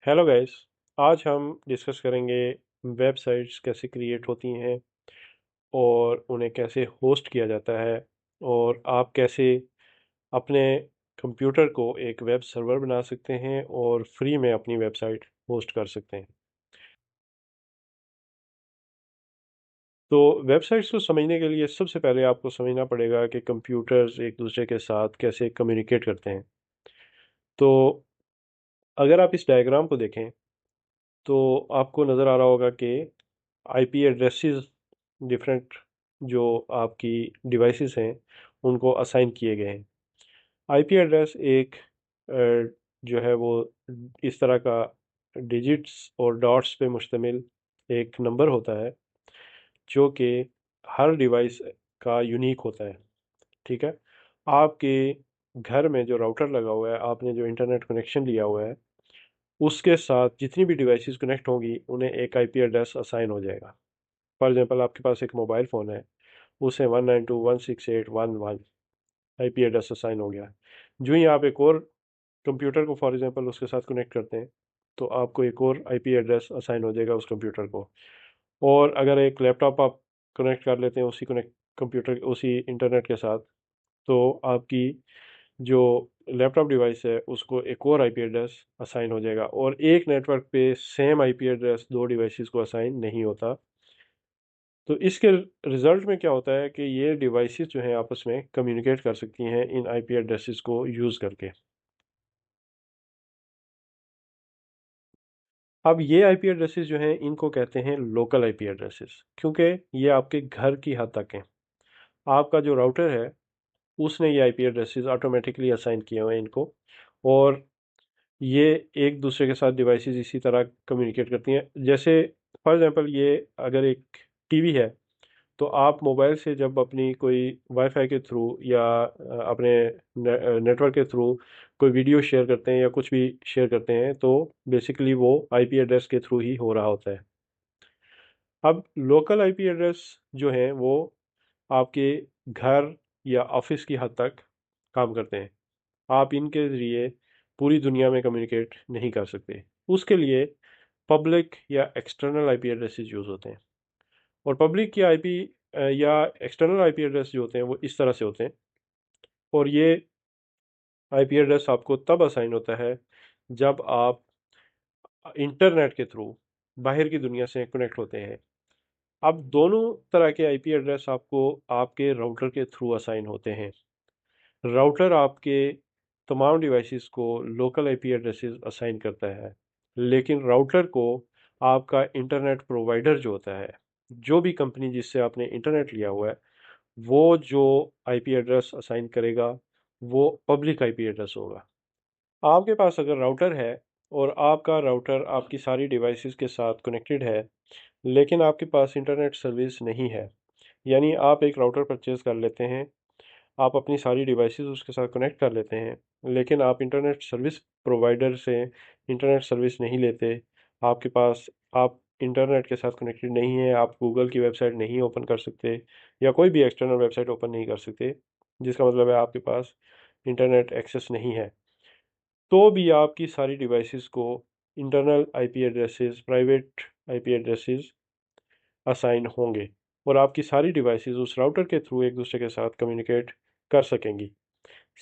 Hello guys. आज हम discuss करेंगे वेबसाइट्स कैसे क्रिएट होती हैं और उन्हें कैसे होस्ट किया जाता है और आप कैसे अपने कंप्यूटर को एक वेब सर्वर बना सकते हैं और फ्री में अपनी वेबसाइट होस्ट कर सकते हैं। तो वेबसाइट्स को समझने के लिए सबसे पहले आपको समझना पड़ेगा कि कंप्यूटर्स एक दूसरे के साथ कैसे कम्युनिकेट करते हैं। तो अगर आप इस डायग्राम को देखें तो आपको नज़र आ रहा होगा कि आईपी एड्रेसेस डिफरेंट जो आपकी डिवाइसेस हैं उनको असाइन किए गए हैं। आईपी एड्रेस एक जो है वो इस तरह का डिजिट्स और डॉट्स पे मुश्तमिल एक नंबर होता है जो कि हर डिवाइस का यूनिक होता है। ठीक है। आपके घर में जो राउटर लगा हुआ है, आपने जो इंटरनेट कनेक्शन लिया हुआ है, उसके साथ जितनी भी डिवाइसेस कनेक्ट होंगी उन्हें एक आईपी एड्रेस असाइन हो जाएगा। फॉर एग्जांपल आपके पास एक मोबाइल फ़ोन है, उसे 192.168.1.1 आईपी एड्रेस असाइन हो गया। जो ही आप एक और कंप्यूटर को फॉर एग्जांपल उसके साथ कनेक्ट करते हैं तो आपको एक और आईपी एड्रेस असाइन हो जाएगा उस कंप्यूटर को। और अगर एक लैपटॉप आप कनेक्ट कर लेते हैं उसी कनेक्ट कंप्यूटर उसी इंटरनेट के साथ, तो आपकी जो लैपटॉप डिवाइस है उसको एक और आईपी एड्रेस असाइन हो जाएगा। और एक नेटवर्क पे सेम आईपी एड्रेस दो डिवाइसेस को असाइन नहीं होता। तो इसके रिजल्ट में क्या होता है कि ये डिवाइसेस जो हैं आपस में कम्युनिकेट कर सकती हैं इन आईपी एड्रेसेस को यूज़ करके। अब ये आईपी एड्रेसेस जो हैं इनको कहते हैं लोकल आईपी एड्रेसेस, क्योंकि ये आपके घर की हद तक हैं। आपका जो राउटर है उसने ये आईपी एड्रेसेस ऑटोमेटिकली असाइन किए हुए हैं इनको। और ये एक दूसरे के साथ डिवाइसेस इसी तरह कम्युनिकेट करती हैं। जैसे फॉर एग्जांपल ये अगर एक टीवी है, तो आप मोबाइल से जब अपनी कोई वाईफाई के थ्रू या अपने नेटवर्क के थ्रू कोई वीडियो शेयर करते हैं या कुछ भी शेयर करते हैं तो बेसिकली वो आईपी एड्रेस के थ्रू ही हो रहा होता है। अब लोकल आईपी एड्रेस जो है वो आपके घर या ऑफिस की हद तक काम करते हैं। आप इनके ज़रिए पूरी दुनिया में कम्युनिकेट नहीं कर सकते। उसके लिए पब्लिक या एक्सटर्नल आईपी एड्रेसेस यूज़ होते हैं। और पब्लिक की आईपी या एक्सटर्नल आईपी एड्रेस जो होते हैं वो इस तरह से होते हैं। और ये आईपी एड्रेस आपको तब असाइन होता है जब आप इंटरनेट के थ्रू बाहर की दुनिया से कनेक्ट होते हैं। अब दोनों तरह के आईपी एड्रेस आपको आपके राउटर के थ्रू असाइन होते हैं। राउटर आपके तमाम डिवाइसेस को लोकल आईपी एड्रेसेस असाइन करता है, लेकिन राउटर को आपका इंटरनेट प्रोवाइडर जो होता है, जो भी कंपनी जिससे आपने इंटरनेट लिया हुआ है, वो जो आईपी एड्रेस असाइन करेगा वो पब्लिक आईपी एड्रेस होगा। आपके पास अगर राउटर है और आपका राउटर आपकी सारी डिवाइसेस के साथ कनेक्टेड है, लेकिन आपके पास इंटरनेट सर्विस नहीं है, यानी आप एक राउटर परचेज कर लेते हैं, आप अपनी सारी डिवाइसेस उसके साथ कनेक्ट कर लेते हैं, लेकिन आप इंटरनेट सर्विस प्रोवाइडर से इंटरनेट सर्विस नहीं लेते। आपके पास आप इंटरनेट के साथ कनेक्टेड नहीं है, आप गूगल की वेबसाइट नहीं ओपन कर सकते या कोई भी एक्सटर्नल वेबसाइट ओपन नहीं कर सकते, जिसका मतलब है आपके पास इंटरनेट एक्सेस नहीं है। तो भी आपकी सारी डिवाइसेस को internal IP addresses, private IP addresses assign होंगे और आपकी सारी डिवाइसेस उस राउटर के थ्रू एक दूसरे के साथ कम्युनिकेट कर सकेंगी।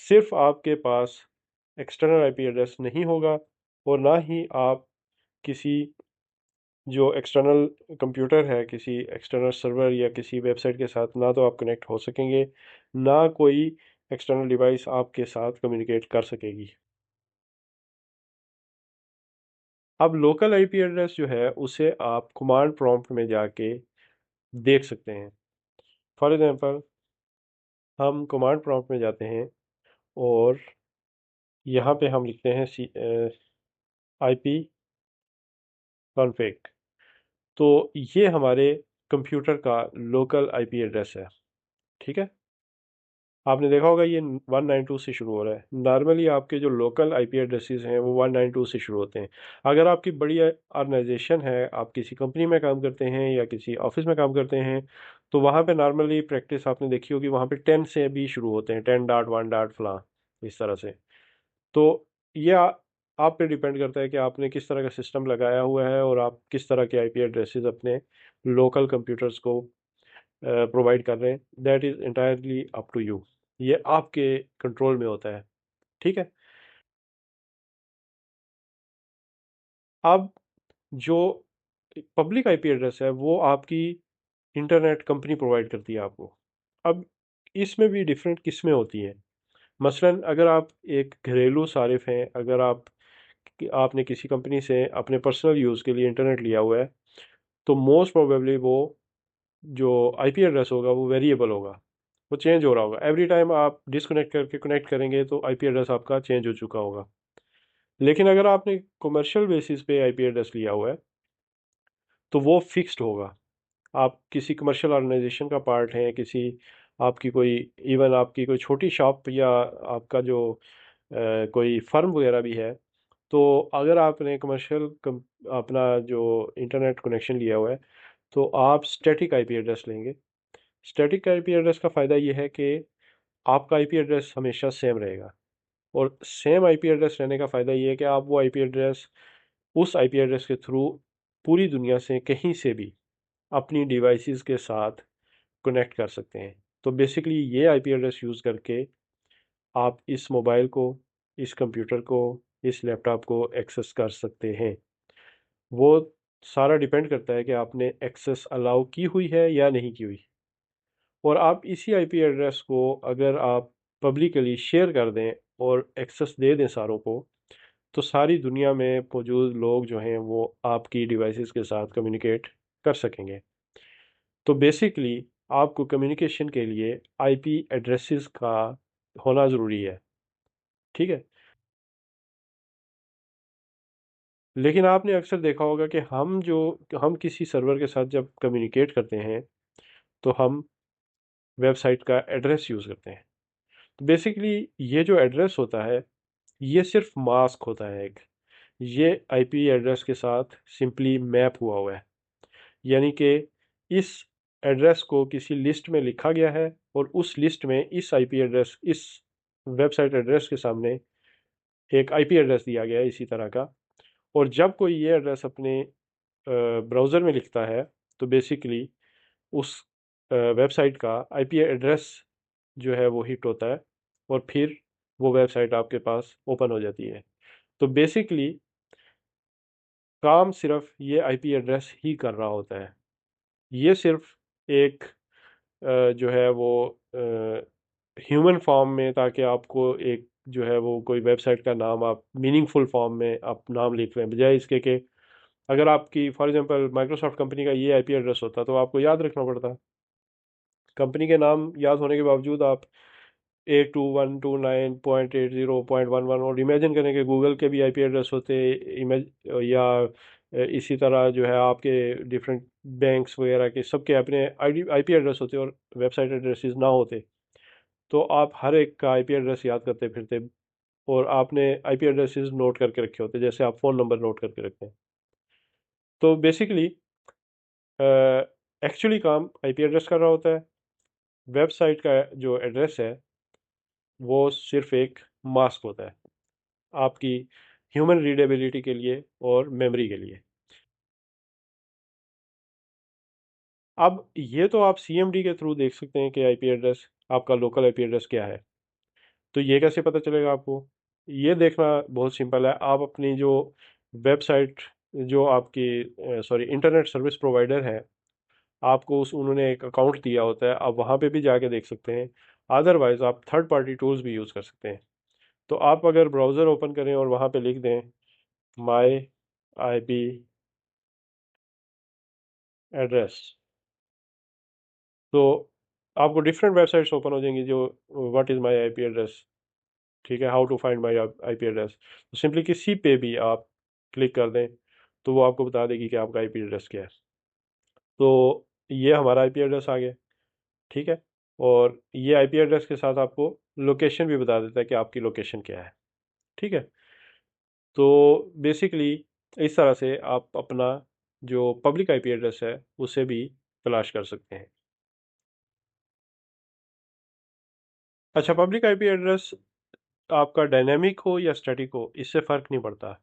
सिर्फ आपके पास एक्सटर्नल आईपी एड्रेस नहीं होगा और ना ही आप किसी जो एक्सटर्नल कंप्यूटर है, किसी एक्सटर्नल सर्वर या किसी वेबसाइट के साथ ना तो आप कनेक्ट हो सकेंगे, ना कोई एक्सटर्नल डिवाइस आपके साथ कम्युनिकेट कर सकेगी। अब लोकल आईपी एड्रेस जो है उसे आप कमांड प्रॉम्प्ट में जाके देख सकते हैं। फॉर एग्जांपल हम कमांड प्रॉम्प्ट में जाते हैं और यहाँ पे हम लिखते हैं आई पी कॉन्फ़िग। तो ये हमारे कंप्यूटर का लोकल आईपी एड्रेस है। ठीक है। आपने देखा होगा ये 192 से शुरू हो रहा है। नॉर्मली आपके जो लोकल आईपी एड्रेसेस हैं वो 192 से शुरू होते हैं। अगर आपकी बड़ी ऑर्गेनाइजेशन है, आप किसी कंपनी में काम करते हैं या किसी ऑफिस में काम करते हैं, तो वहाँ पे नॉर्मली प्रैक्टिस आपने देखी होगी, वहाँ पे 10 से भी शुरू होते हैं, 10 डॉट 1 डॉट फलां, इस तरह से। तो ये आप पे डिपेंड करता है कि आपने किस तरह का सिस्टम लगाया हुआ है और आप किस तरह के आईपी एड्रेसेस अपने लोकल कंप्यूटर्स को प्रोवाइड कर रहे हैं। That is entirely up to you. ये आपके कंट्रोल में होता है। ठीक है। अब जो पब्लिक आईपी एड्रेस है वो आपकी इंटरनेट कंपनी प्रोवाइड करती है आपको। अब इसमें भी डिफरेंट किस्में होती हैं। मसलन अगर आप एक घरेलू सारिफ हैं, अगर आप आपने किसी कंपनी से अपने पर्सनल यूज़ के लिए इंटरनेट लिया हुआ है, तो मोस्ट प्रोबेबली वो जो आईपी एड्रेस होगा वो वेरिएबल होगा, वो चेंज हो रहा होगा। एवरी टाइम आप डिसकनेक्ट करके कनेक्ट करेंगे तो आईपी एड्रेस आपका चेंज हो चुका होगा। लेकिन अगर आपने कमर्शियल बेसिस पे आईपी एड्रेस लिया हुआ है तो वो फिक्स्ड होगा। आप किसी कमर्शियल ऑर्गेनाइजेशन का पार्ट हैं, किसी आपकी कोई, इवन आपकी कोई छोटी शॉप या आपका जो कोई फर्म वगैरह भी है, तो अगर आपने कमर्शियल अपना जो इंटरनेट कनेक्शन लिया हुआ है तो आप स्टैटिक आईपी एड्रेस लेंगे। स्टैटिक आईपी एड्रेस का फ़ायदा ये है कि आपका आईपी एड्रेस हमेशा सेम रहेगा। और सेम आईपी एड्रेस रहने का फ़ायदा ये है कि आप वो आईपी एड्रेस, उस आईपी एड्रेस के थ्रू पूरी दुनिया से कहीं से भी अपनी डिवाइसेस के साथ कनेक्ट कर सकते हैं। तो बेसिकली ये आईपी एड्रेस यूज़ करके आप इस मोबाइल को, इस कंप्यूटर को, इस लैपटॉप को एक्सेस कर सकते हैं। वो सारा डिपेंड करता है कि आपने एक्सेस अलाउ की हुई है या नहीं की हुई। और आप इसी आईपी एड्रेस को अगर आप पब्लिकली शेयर कर दें और एक्सेस दे दें सारों को, तो सारी दुनिया में मौजूद लोग जो हैं वो आपकी डिवाइसेस के साथ कम्युनिकेट कर सकेंगे। तो बेसिकली आपको कम्युनिकेशन के लिए आईपी एड्रेसेस का होना ज़रूरी है। ठीक है। लेकिन आपने अक्सर देखा होगा कि हम किसी सर्वर के साथ जब कम्युनिकेट करते हैं तो हम वेबसाइट का एड्रेस यूज़ करते हैं। तो बेसिकली ये जो एड्रेस होता है ये सिर्फ मास्क होता है एक। ये आईपी एड्रेस के साथ सिंपली मैप हुआ हुआ है। यानी कि इस एड्रेस को किसी लिस्ट में लिखा गया है और उस लिस्ट में इस आईपी एड्रेस, इस वेबसाइट एड्रेस के सामने एक आईपी एड्रेस दिया गया है इसी तरह का। और जब कोई ये एड्रेस अपने ब्राउज़र में लिखता है तो बेसिकली उस वेबसाइट का आईपी एड्रेस जो है वो हिट होता है और फिर वो वेबसाइट आपके पास ओपन हो जाती है। तो बेसिकली काम सिर्फ ये आईपी एड्रेस ही कर रहा होता है। ये सिर्फ एक जो है वो ह्यूमन फॉर्म में, ताकि आपको एक जो है वो कोई वेबसाइट का नाम आप मीनिंगफुल फॉर्म में आप नाम लिख लें, बजाय इसके कि अगर आपकी फॉर एग्जांपल माइक्रोसॉफ्ट कंपनी का ये आईपी एड्रेस होता तो आपको याद रखना पड़ता। कंपनी के नाम याद होने के बावजूद आप 82.129.80.11 और इमेजिन करें कि गूगल के भी आईपी एड्रेस होते, इमेज या इसी तरह जो है आपके डिफरेंट बैंक्स वगैरह के सबके अपने आईपी एड्रेस होते और वेबसाइट एड्रेसेस ना होते, तो आप हर एक का आईपी एड्रेस याद करते फिरते और आपने आईपी एड्रेसेस नोट करके रखे होते जैसे आप फ़ोन नंबर नोट करके रखते हैं। तो बेसिकली एक्चुअली काम आईपी एड्रेस कर रहा होता है। वेबसाइट का जो एड्रेस है वो सिर्फ एक मास्क होता है आपकी ह्यूमन रीडेबिलिटी के लिए और मेमोरी के लिए। अब ये तो आप सीएमडी के थ्रू देख सकते हैं कि आईपी एड्रेस, आपका लोकल आईपी एड्रेस क्या है। तो ये कैसे पता चलेगा आपको? ये देखना बहुत सिंपल है। आप अपनी जो वेबसाइट, जो आपकी सॉरी इंटरनेट सर्विस प्रोवाइडर है, आपको उस उन्होंने एक अकाउंट दिया होता है, आप वहाँ पे भी जाके देख सकते हैं। अदरवाइज आप थर्ड पार्टी टूल्स भी यूज़ कर सकते हैं। तो आप अगर ब्राउज़र ओपन करें और वहाँ पे लिख दें माई आईपी एड्रेस, तो आपको डिफरेंट वेबसाइट्स ओपन हो जाएंगी जो what is my IP address, ठीक है, how to find my IP address. तो सिंपली किसी पे भी आप क्लिक कर दें तो वो आपको बता देगी कि आपका आईपी एड्रेस क्या है। तो ये हमारा आईपी एड्रेस आ गया। ठीक है। और ये आईपी एड्रेस के साथ आपको लोकेशन भी बता देता है कि आपकी लोकेशन क्या है। ठीक है। तो बेसिकली इस तरह से आप अपना जो पब्लिक आईपी एड्रेस है उसे भी तलाश कर सकते हैं। अच्छा, पब्लिक आईपी एड्रेस आपका डायनेमिक हो या स्टैटिक हो, इससे फ़र्क नहीं पड़ता।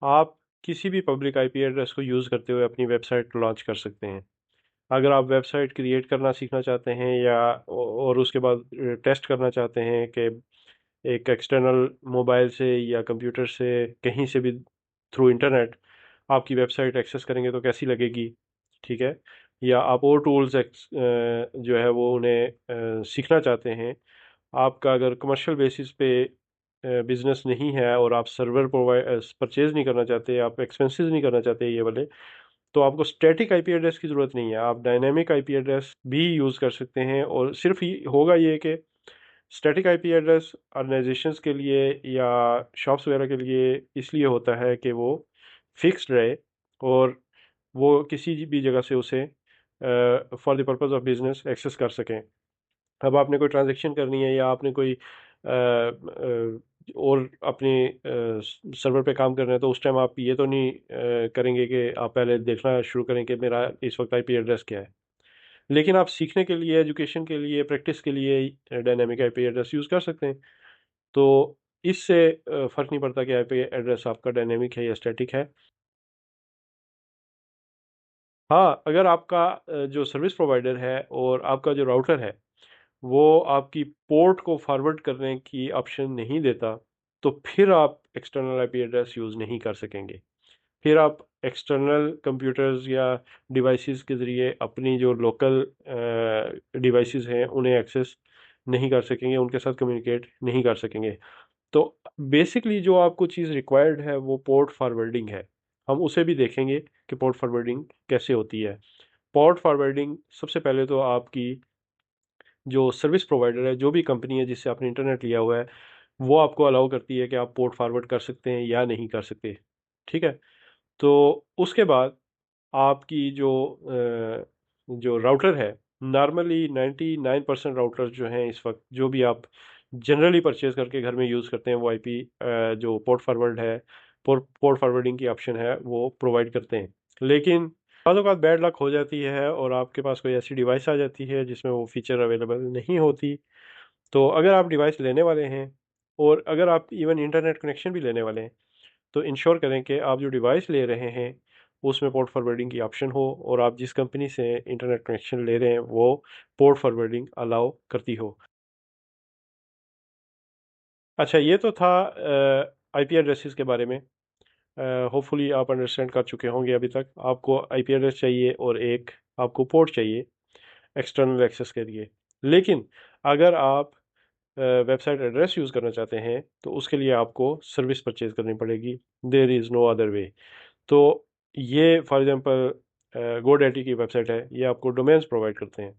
आप किसी भी पब्लिक आईपी एड्रेस को यूज़ करते हुए अपनी वेबसाइट लॉन्च कर सकते हैं। अगर आप वेबसाइट क्रिएट करना सीखना चाहते हैं या और उसके बाद टेस्ट करना चाहते हैं कि एक एक्सटर्नल मोबाइल से या कंप्यूटर से कहीं से भी थ्रू इंटरनेट आपकी वेबसाइट एक्सेस करेंगे तो कैसी लगेगी, ठीक है, या आप और टूल्स जो है वो उन्हें सीखना चाहते हैं। आपका अगर कमर्शियल बेसिस पे बिजनेस नहीं है और आप सर्वर प्रोवाइड परचेज नहीं करना चाहते, आप एक्सपेंसेस नहीं करना चाहते ये वाले, तो आपको स्टैटिक आईपी एड्रेस की ज़रूरत नहीं है। आप डायनेमिक आईपी एड्रेस भी यूज़ कर सकते हैं, और सिर्फ ये होगा ये कि स्टैटिक आईपी एड्रेस ऑर्गेनाइजेशंस के लिए या शॉप्स वगैरह के लिए इसलिए होता है कि वो फिक्स्ड रहे और वो किसी भी जगह से उसे for the purpose of business access कर सकें। अब आपने कोई ट्रांजैक्शन करनी है या आपने कोई और अपने सर्वर पे काम करना है, तो उस टाइम आप ये तो नहीं करेंगे कि आप पहले देखना शुरू करें कि मेरा इस वक्त आईपी एड्रेस क्या है। लेकिन आप सीखने के लिए, एजुकेशन के लिए, प्रैक्टिस के लिए डायनेमिक आईपी एड्रेस यूज़ कर सकते हैं। तो इससे फ़र्क नहीं पड़ता कि आईपी एड्रेस आपका डायनेमिक है या स्टैटिक है। हाँ, अगर आपका जो सर्विस प्रोवाइडर है और आपका जो राउटर है वो आपकी पोर्ट को फॉरवर्ड करने की ऑप्शन नहीं देता, तो फिर आप एक्सटर्नल आईपी एड्रेस यूज़ नहीं कर सकेंगे। फिर आप एक्सटर्नल कंप्यूटर्स या डिवाइसेस के ज़रिए अपनी जो लोकल डिवाइसेस हैं उन्हें एक्सेस नहीं कर सकेंगे, उनके साथ कम्युनिकेट नहीं कर सकेंगे। तो बेसिकली जो आपको चीज़ रिक्वायर्ड है वो पोर्ट फॉरवर्डिंग है। हम उसे भी देखेंगे कि पोर्ट फॉरवर्डिंग कैसे होती है। पोर्ट फॉरवर्डिंग सबसे पहले तो आपकी जो सर्विस प्रोवाइडर है, जो भी कंपनी है जिससे आपने इंटरनेट लिया हुआ है, वो आपको अलाउ करती है कि आप पोर्ट फॉरवर्ड कर सकते हैं या नहीं कर सकते, ठीक है। तो उसके बाद आपकी जो राउटर है, नॉर्मली 99% राउटर जो हैं इस वक्त जो भी आप जनरली परचेज करके घर में यूज़ करते हैं वो आईपी जो पोर्ट फॉरवर्ड है, पोर्ट फॉरवर्डिंग की ऑप्शन है वो प्रोवाइड करते हैं। लेकिन बाज़ औक़ात बैड लक हो जाती है और आपके पास कोई ऐसी डिवाइस आ जाती है जिसमें वो फीचर अवेलेबल नहीं होती। तो अगर आप डिवाइस लेने वाले हैं और अगर आप इवन इंटरनेट कनेक्शन भी लेने वाले हैं, तो इंश्योर करें कि आप जो डिवाइस ले रहे हैं उसमें पोर्ट फॉरवर्डिंग की ऑप्शन हो और आप जिस कंपनी से इंटरनेट कनेक्शन ले रहे हैं वो पोर्ट फॉरवर्डिंग अलाउ करती हो। अच्छा, ये तो था आईपी एड्रेसेस के बारे में। होपफुली आप अंडरस्टैंड कर चुके होंगे अभी तक। आपको आईपी एड्रेस चाहिए और एक आपको पोर्ट चाहिए एक्सटर्नल एक्सेस के लिए। लेकिन अगर आप वेबसाइट एड्रेस यूज़ करना चाहते हैं तो उसके लिए आपको सर्विस परचेज करनी पड़ेगी। There is no other way. तो ये फॉर एग्जांपल गोडैडी की वेबसाइट है, ये आपको डोमेन्स प्रोवाइड करते हैं।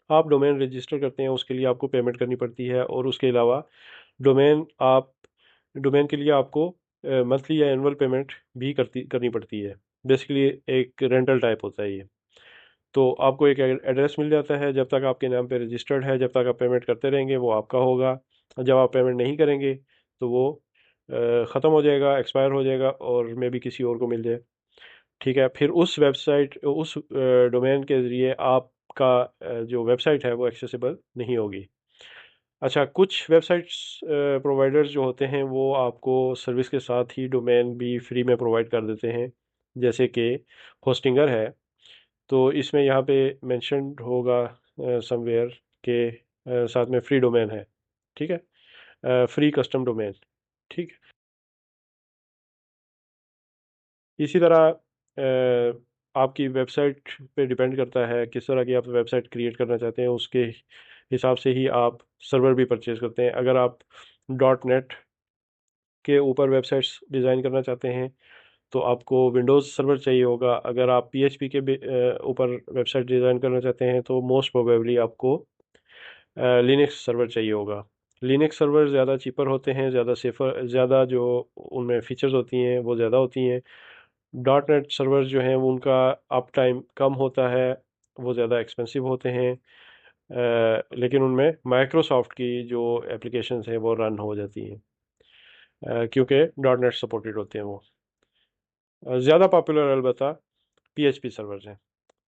आप डोमेन रजिस्टर करते हैं, उसके लिए आपको पेमेंट करनी पड़ती है, और उसके अलावा डोमेन आप डोमेन के लिए आपको मंथली या एनुअल पेमेंट भी करनी पड़ती है। बेसिकली एक रेंटल टाइप होता है ये। तो आपको एक एड्रेस मिल जाता है, जब तक आपके नाम पे रजिस्टर्ड है, जब तक आप पेमेंट करते रहेंगे वो आपका होगा। जब आप पेमेंट नहीं करेंगे तो वो ख़त्म हो जाएगा, एक्सपायर हो जाएगा और मे बी किसी और को मिल जाए, ठीक है। फिर उस वेबसाइट उस डोमेन के ज़रिए आपका जो वेबसाइट है वो एक्सेसिबल नहीं होगी। अच्छा, कुछ वेबसाइट्स प्रोवाइडर्स जो होते हैं वो आपको सर्विस के साथ ही डोमेन भी फ्री में प्रोवाइड कर देते हैं, जैसे कि होस्टिंगर है। तो इसमें यहाँ पे मेंशन्ड होगा समवेयर के साथ में फ्री डोमेन है, ठीक है, फ्री कस्टम डोमेन, ठीक है। इसी तरह आपकी वेबसाइट पे डिपेंड करता है किस तरह की आप वेबसाइट क्रिएट करना चाहते हैं, उसके हिसाब से ही आप सर्वर भी परचेज करते हैं। अगर आप डॉट नेट के ऊपर वेबसाइट्स डिज़ाइन करना चाहते हैं तो आपको विंडोज़ सर्वर चाहिए होगा। अगर आप पीएचपी के ऊपर वेबसाइट डिज़ाइन करना चाहते हैं तो मोस्ट प्रोबेबली आपको लिनक्स सर्वर चाहिए होगा। लिनक्स सर्वर ज़्यादा चीपर होते हैं, ज़्यादा सेफ़र, ज़्यादा जो उनमें फ़ीचर्स होती हैं वो ज़्यादा होती हैं। डॉट नेट सर्वर्स जो हैं वो उनका अप टाइम कम होता है, वो ज़्यादा एक्सपेंसिव होते हैं, लेकिन उनमें माइक्रोसॉफ्ट की जो एप्लीकेशंस हैं वो रन हो जाती हैं, क्योंकि डॉट नेट सपोर्टेड होते हैं वो। ज़्यादा पॉपुलर अलबत्ता पीएचपी सर्वर्स हैं।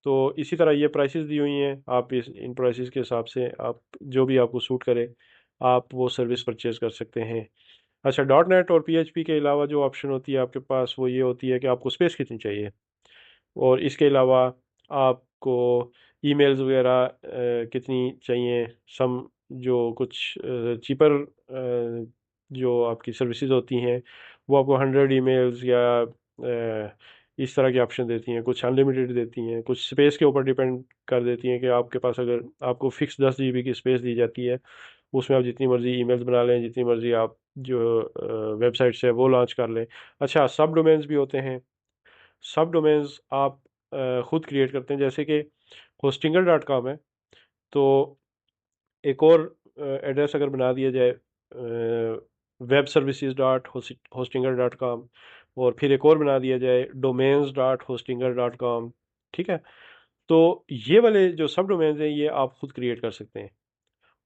तो इसी तरह ये प्राइसेस दी हुई हैं, आप इस इन प्राइसेस के हिसाब से आप जो भी आपको सूट करे आप वो सर्विस परचेज कर सकते हैं। अच्छा, डॉट नेट और पीएचपी के अलावा जो ऑप्शन होती है आपके पास वो ये होती है कि आपको स्पेस कितनी चाहिए, और इसके अलावा आपको ईमेल्स वगैरह कितनी चाहिए। सम जो कुछ चीपर जो आपकी सर्विसेज होती हैं वो आपको 100 ईमेल्स या इस तरह के ऑप्शन देती हैं, कुछ अनलिमिटेड देती हैं, कुछ स्पेस के ऊपर डिपेंड कर देती हैं कि आपके पास अगर आपको फिक्स 10 GB की स्पेस दी जाती है, उसमें आप जितनी मर्जी ईमेल्स बना लें, जितनी मर्जी आप जो वेबसाइट्स है वो लॉन्च कर लें। अच्छा, सब डोमेन्स भी होते हैं। सब डोमेन्स आप खुद क्रिएट करते हैं, जैसे कि hostinger.com है, तो एक और एड्रेस अगर बना दिया जाए web services.hostinger.com, और फिर एक और बना दिया जाए domains.hostinger.com। ठीक है, तो ये वाले जो सब डोमेन्स हैं ये आप खुद क्रिएट कर सकते हैं।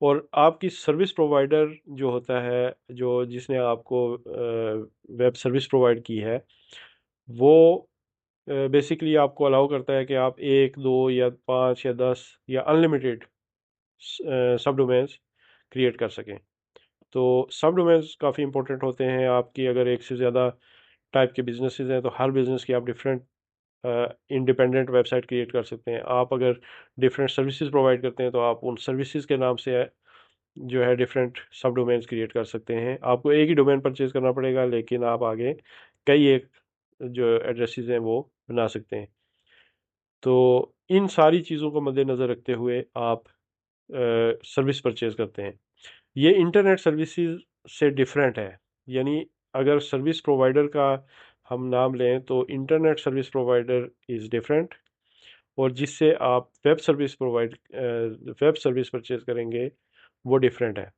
और आपकी सर्विस प्रोवाइडर जो होता है, जो जिसने आपको वेब सर्विस प्रोवाइड की है, वो बेसिकली आपको अलाउ करता है कि आप एक दो या पाँच या 10 या अनलिमिटेड सब डोमेन्स क्रिएट कर सकें। तो सब डोमेन्स काफ़ी इंपॉर्टेंट होते हैं। आपकी अगर एक से ज़्यादा टाइप के बिजनेसेस हैं तो हर बिजनेस की आप डिफरेंट इंडिपेंडेंट वेबसाइट क्रिएट कर सकते हैं। आप अगर डिफरेंट सर्विसेज प्रोवाइड करते हैं तो आप उन सर्विसेज के नाम से जो है डिफरेंट सब डोमेन्स क्रिएट कर सकते हैं। आपको एक ही डोमेन परचेज करना पड़ेगा, लेकिन आप आगे कई एक जो एड्रेसेस हैं वो बना सकते हैं। तो इन सारी चीज़ों को मद्देनज़र रखते हुए आप सर्विस परचेज करते हैं। ये इंटरनेट सर्विसेज से डिफरेंट है। यानी अगर सर्विस प्रोवाइडर का हम नाम लें तो internet service provider is different, और जिससे आप वेब सर्विस परचेज करेंगे वो डिफरेंट है।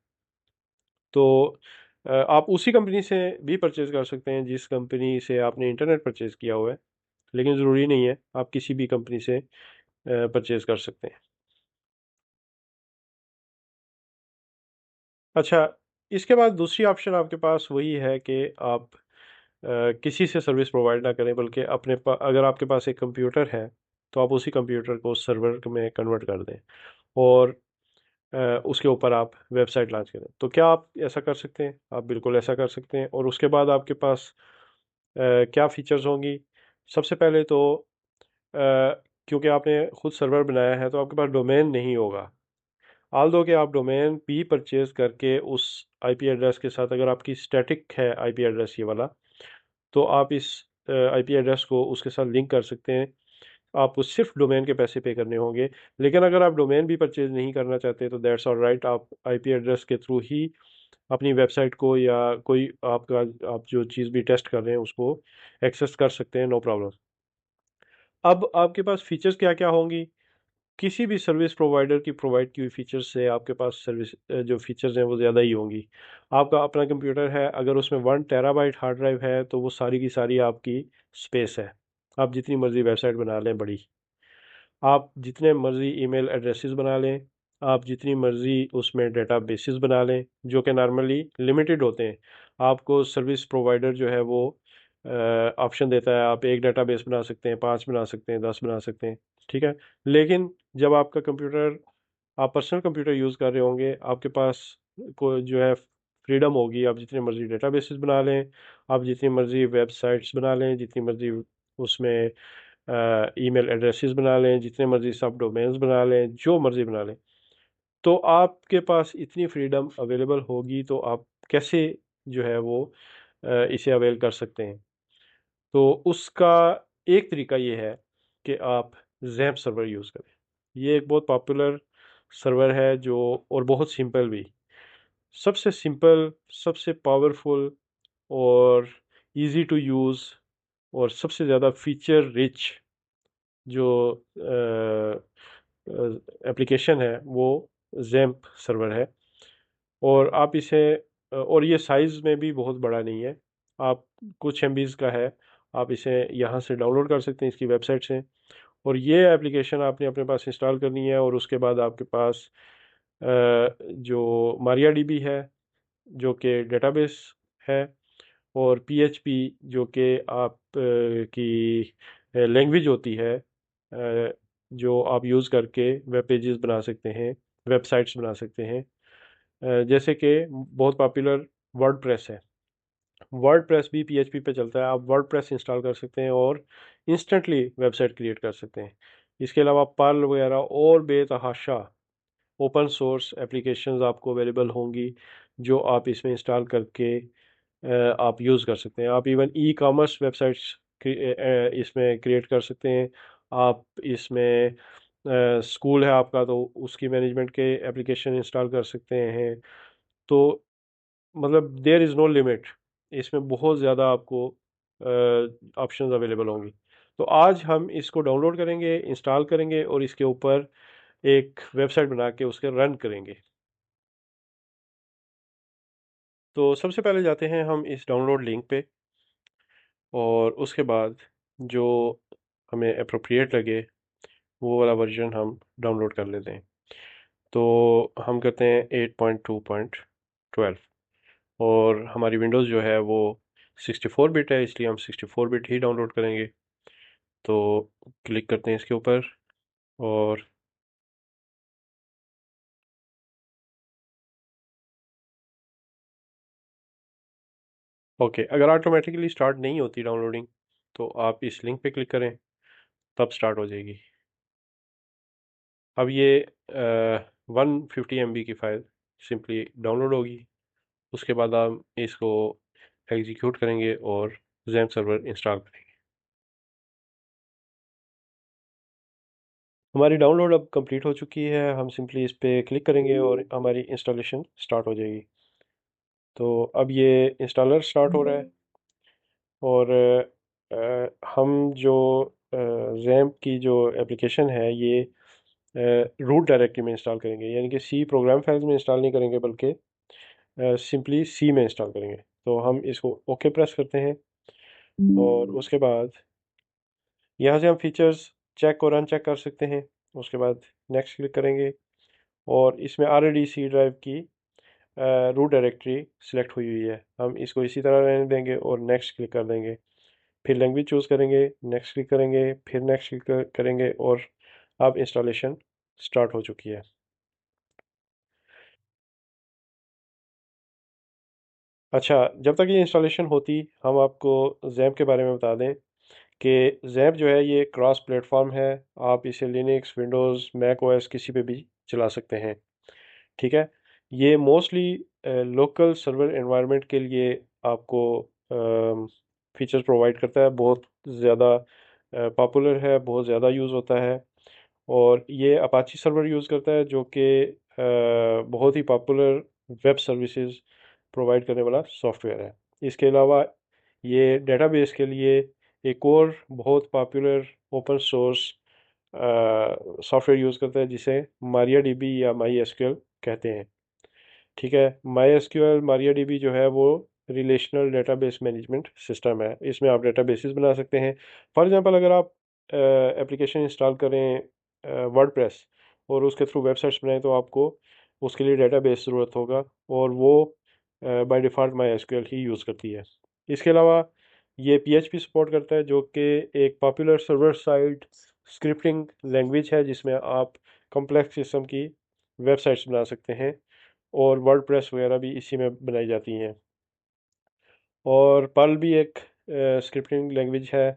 तो आप उसी कंपनी से भी परचेज कर सकते हैं जिस कंपनी से आपने इंटरनेट परचेज किया हुआ है, लेकिन ज़रूरी नहीं है, आप किसी भी कंपनी से परचेज कर सकते हैं। अच्छा, इसके बाद दूसरी ऑप्शन आपके पास वही है कि आप किसी से सर्विस प्रोवाइड ना करें, बल्कि अगर आपके पास एक कंप्यूटर है तो आप उसी कंप्यूटर को सर्वर में कन्वर्ट कर दें, और उसके ऊपर आप वेबसाइट लॉन्च करें। तो क्या आप ऐसा कर सकते हैं? आप बिल्कुल ऐसा कर सकते हैं। और उसके बाद आपके पास क्या फीचर्स होंगी? सबसे पहले तो क्योंकि आपने खुद सर्वर बनाया है तो आपके पास डोमेन नहीं होगा। आल दो कि आप डोमेन भी परचेज करके उस आईपी एड्रेस के साथ, अगर आपकी स्टैटिक है आईपी एड्रेस ये वाला, तो आप इस आईपी एड्रेस को उसके साथ लिंक कर सकते हैं। आपको सिर्फ डोमेन के पैसे पे करने होंगे। लेकिन अगर आप डोमेन भी परचेज नहीं करना चाहते तो दैट्स ऑल राइट, आप आईपी एड्रेस के थ्रू ही अपनी वेबसाइट को या कोई आपका आप जो चीज़ भी टेस्ट कर रहे हैं उसको एक्सेस कर सकते हैं, नो प्रॉब्लम। अब आपके पास फीचर्स क्या क्या होंगी? किसी भी सर्विस प्रोवाइडर की प्रोवाइड की हुई फीचर्स से आपके पास सर्विस जो फीचर्स हैं वो ज़्यादा ही होंगी। आपका अपना कंप्यूटर है, अगर उसमें 1 TB हार्ड ड्राइव है तो वो सारी की सारी आपकी स्पेस है। आप जितनी मर्ज़ी वेबसाइट बना लें बड़ी, आप जितने मर्ज़ी ईमेल एड्रेसेस बना लें, आप जितनी मर्ज़ी उसमें डेटा बेसिस बना लें, जो कि नॉर्मली लिमिटेड होते हैं। आपको सर्विस प्रोवाइडर जो है वो ऑप्शन देता है, आप एक डेटाबेस बना सकते हैं, 5 बना सकते हैं, 10 बना सकते हैं। ठीक है, लेकिन जब आपका कंप्यूटर, आप पर्सनल कंप्यूटर यूज़ कर रहे होंगे, आपके पास को जो है फ्रीडम होगी, आप जितने मर्ज़ी डेटाबेसेस बना लें, आप जितनी मर्ज़ी वेबसाइट्स बना लें, जितनी मर्ज़ी उसमें ईमेल एड्रेसेस बना लें, जितने मर्ज़ी सब डोमेन्स बना लें, जो मर्ज़ी बना लें। तो आपके पास इतनी फ्रीडम अवेलेबल होगी तो आप कैसे जो है वो इसे अवेल कर सकते हैं। तो उसका एक तरीका ये है कि आप जैम्प सर्वर यूज़ करें। ये एक बहुत पॉपुलर सर्वर है जो, और बहुत सिंपल भी, सबसे सिंपल, सबसे पावरफुल और इजी टू यूज़ और सबसे ज़्यादा फीचर रिच जो एप्लीकेशन है वो जैम्प सर्वर है। और आप इसे और ये साइज़ में भी बहुत बड़ा नहीं है, आप कुछ एमबीज़ का है। आप इसे यहाँ से डाउनलोड कर सकते हैं इसकी वेबसाइट से, और ये एप्लीकेशन आपने अपने पास इंस्टॉल करनी है। और उसके बाद आपके पास जो मारिया डीबी है जो कि डेटाबेस है, और पीएचपी जो कि आप की लैंग्वेज होती है जो आप यूज़ करके वेब पेजेस बना सकते हैं, वेबसाइट्स बना सकते हैं। जैसे कि बहुत पॉपुलर वर्डप्रेस है। वर्डप्रेस भी पीएचपी पे चलता है। आप वर्डप्रेस इंस्टॉल कर सकते हैं और इंस्टेंटली वेबसाइट क्रिएट कर सकते हैं। इसके अलावा पर्ल वगैरह और बेतहाशा ओपन सोर्स एप्लीकेशंस आपको अवेलेबल होंगी, जो आप इसमें इंस्टॉल करके आप यूज़ कर सकते हैं। आप इवन ई कॉमर्स वेबसाइट्स इसमें क्रिएट कर सकते हैं। आप इसमें स्कूल है आपका तो उसकी मैनेजमेंट के एप्लीकेशन इंस्टॉल कर सकते हैं। तो मतलब देयर इज़ नो लिमिट। इसमें बहुत ज़्यादा आपको ऑप्शंस अवेलेबल होंगी। तो आज हम इसको डाउनलोड करेंगे, इंस्टॉल करेंगे और इसके ऊपर एक वेबसाइट बना के उसके रन करेंगे। तो सबसे पहले जाते हैं हम इस डाउनलोड लिंक पे, और उसके बाद जो हमें अप्रोप्रिएट लगे वो वाला वर्जन हम डाउनलोड कर लेते हैं। तो हम करते हैं 8.2.12, और हमारी विंडोज़ जो है वो 64 बिट है, इसलिए हम 64 बिट ही डाउनलोड करेंगे। तो क्लिक करते हैं इसके ऊपर, और ओके, अगर ऑटोमेटिकली स्टार्ट नहीं होती डाउनलोडिंग तो आप इस लिंक पे क्लिक करें, तब स्टार्ट हो जाएगी। अब ये 150 MB की फ़ाइल सिंपली डाउनलोड होगी। उसके बाद हम इसको एग्जीक्यूट करेंगे और जैम सर्वर इंस्टॉल करेंगे। हमारी डाउनलोड अब कंप्लीट हो चुकी है। हम सिंपली इस पे क्लिक करेंगे और हमारी इंस्टॉलेशन स्टार्ट हो जाएगी। तो अब ये इंस्टॉलर स्टार्ट हो रहा है, और हम जो रैम्प की जो एप्लीकेशन है ये रूट डायरेक्टरी में इंस्टॉल करेंगे, यानी कि सी प्रोग्राम फाइल्स में इंस्टॉल नहीं करेंगे, बल्कि सिंपली सी में इंस्टॉल करेंगे। तो हम इसको ओके प्रेस करते हैं, और उसके बाद यहाँ से हम फीचर्स चेक और अनचेक कर सकते हैं। उसके बाद नेक्स्ट क्लिक करेंगे, और इसमें ऑलरेडी सी ड्राइव की रूट डायरेक्टरी सिलेक्ट हुई हुई है। हम इसको इसी तरह रहने देंगे और नेक्स्ट क्लिक कर देंगे। फिर लैंग्वेज चूज़ करेंगे, नेक्स्ट क्लिक करेंगे, फिर नेक्स्ट क्लिक करेंगे, और अब इंस्टॉलेशन स्टार्ट हो चुकी है। अच्छा, जब तक ये इंस्टॉलेशन होती, हम आपको जैम्प के बारे में बता दें कि जैम्प जो है ये क्रॉस प्लेटफॉर्म है। आप इसे लिनक्स, विंडोज़, मैक ओएस किसी पे भी चला सकते हैं। ठीक है। ये मोस्टली लोकल सर्वर एनवायरनमेंट के लिए आपको फीचर्स प्रोवाइड करता है। बहुत ज़्यादा पॉपुलर है, बहुत ज़्यादा यूज़ होता है, और ये अपाची सर्वर यूज़ करता है, जो कि बहुत ही पॉपुलर वेब सर्विसेज प्रोवाइड करने वाला सॉफ्टवेयर है। इसके अलावा ये डेटाबेस के लिए एक और बहुत popular open source software use करता है, जिसे मारिया डीबी या माई एसक्यूएल कहते हैं। ठीक है। माई एसक्यूएल मारिया डीबी जो है वो रिलेशनल डेटाबेस मैनेजमेंट सिस्टम है। इसमें आप डेटाबेसेस बना सकते हैं। फॉर एग्जांपल, अगर आप एप्लीकेशन इंस्टॉल करें वर्डप्रेस और उसके थ्रू वेबसाइट्स बनाएं, तो आपको उसके लिए डेटाबेस ज़रूरत होगा, और वो by default my SQL he use करती है। इसके अलावा ये पीएचपी सपोर्ट करता है, जो कि एक popular server side scripting language है, जिसमें आप कॉम्प्लेक्स किस्म की वेबसाइट्स बना सकते हैं, और वर्डप्रेस वगैरह भी इसी में बनाई जाती हैं। और पर्ल भी एक स्क्रिप्टिंग लैंग्वेज है।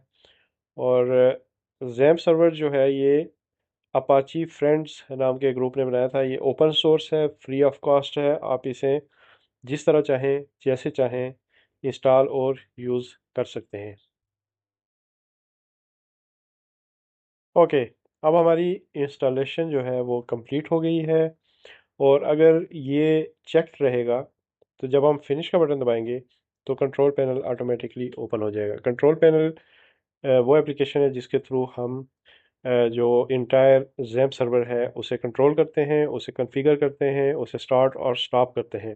और जैम्प सर्वर जो है ये अपाची फ्रेंड्स नाम के ग्रुप ने बनाया था। ये ओपन सोर्स है, फ्री ऑफ कॉस्ट है। आप इसे जिस तरह चाहें, जैसे चाहें इंस्टॉल और यूज़ कर सकते हैं। ओके, अब हमारी इंस्टॉलेशन जो है वो कंप्लीट हो गई है, और अगर ये चेक्ड रहेगा तो जब हम फिनिश का बटन दबाएंगे तो कंट्रोल पैनल ऑटोमेटिकली ओपन हो जाएगा। कंट्रोल पैनल वो एप्लीकेशन है जिसके थ्रू हम जो इंटायर जैम्प सर्वर है उसे कंट्रोल करते हैं, उसे कॉन्फ़िगर करते हैं, उसे स्टार्ट और स्टॉप करते हैं।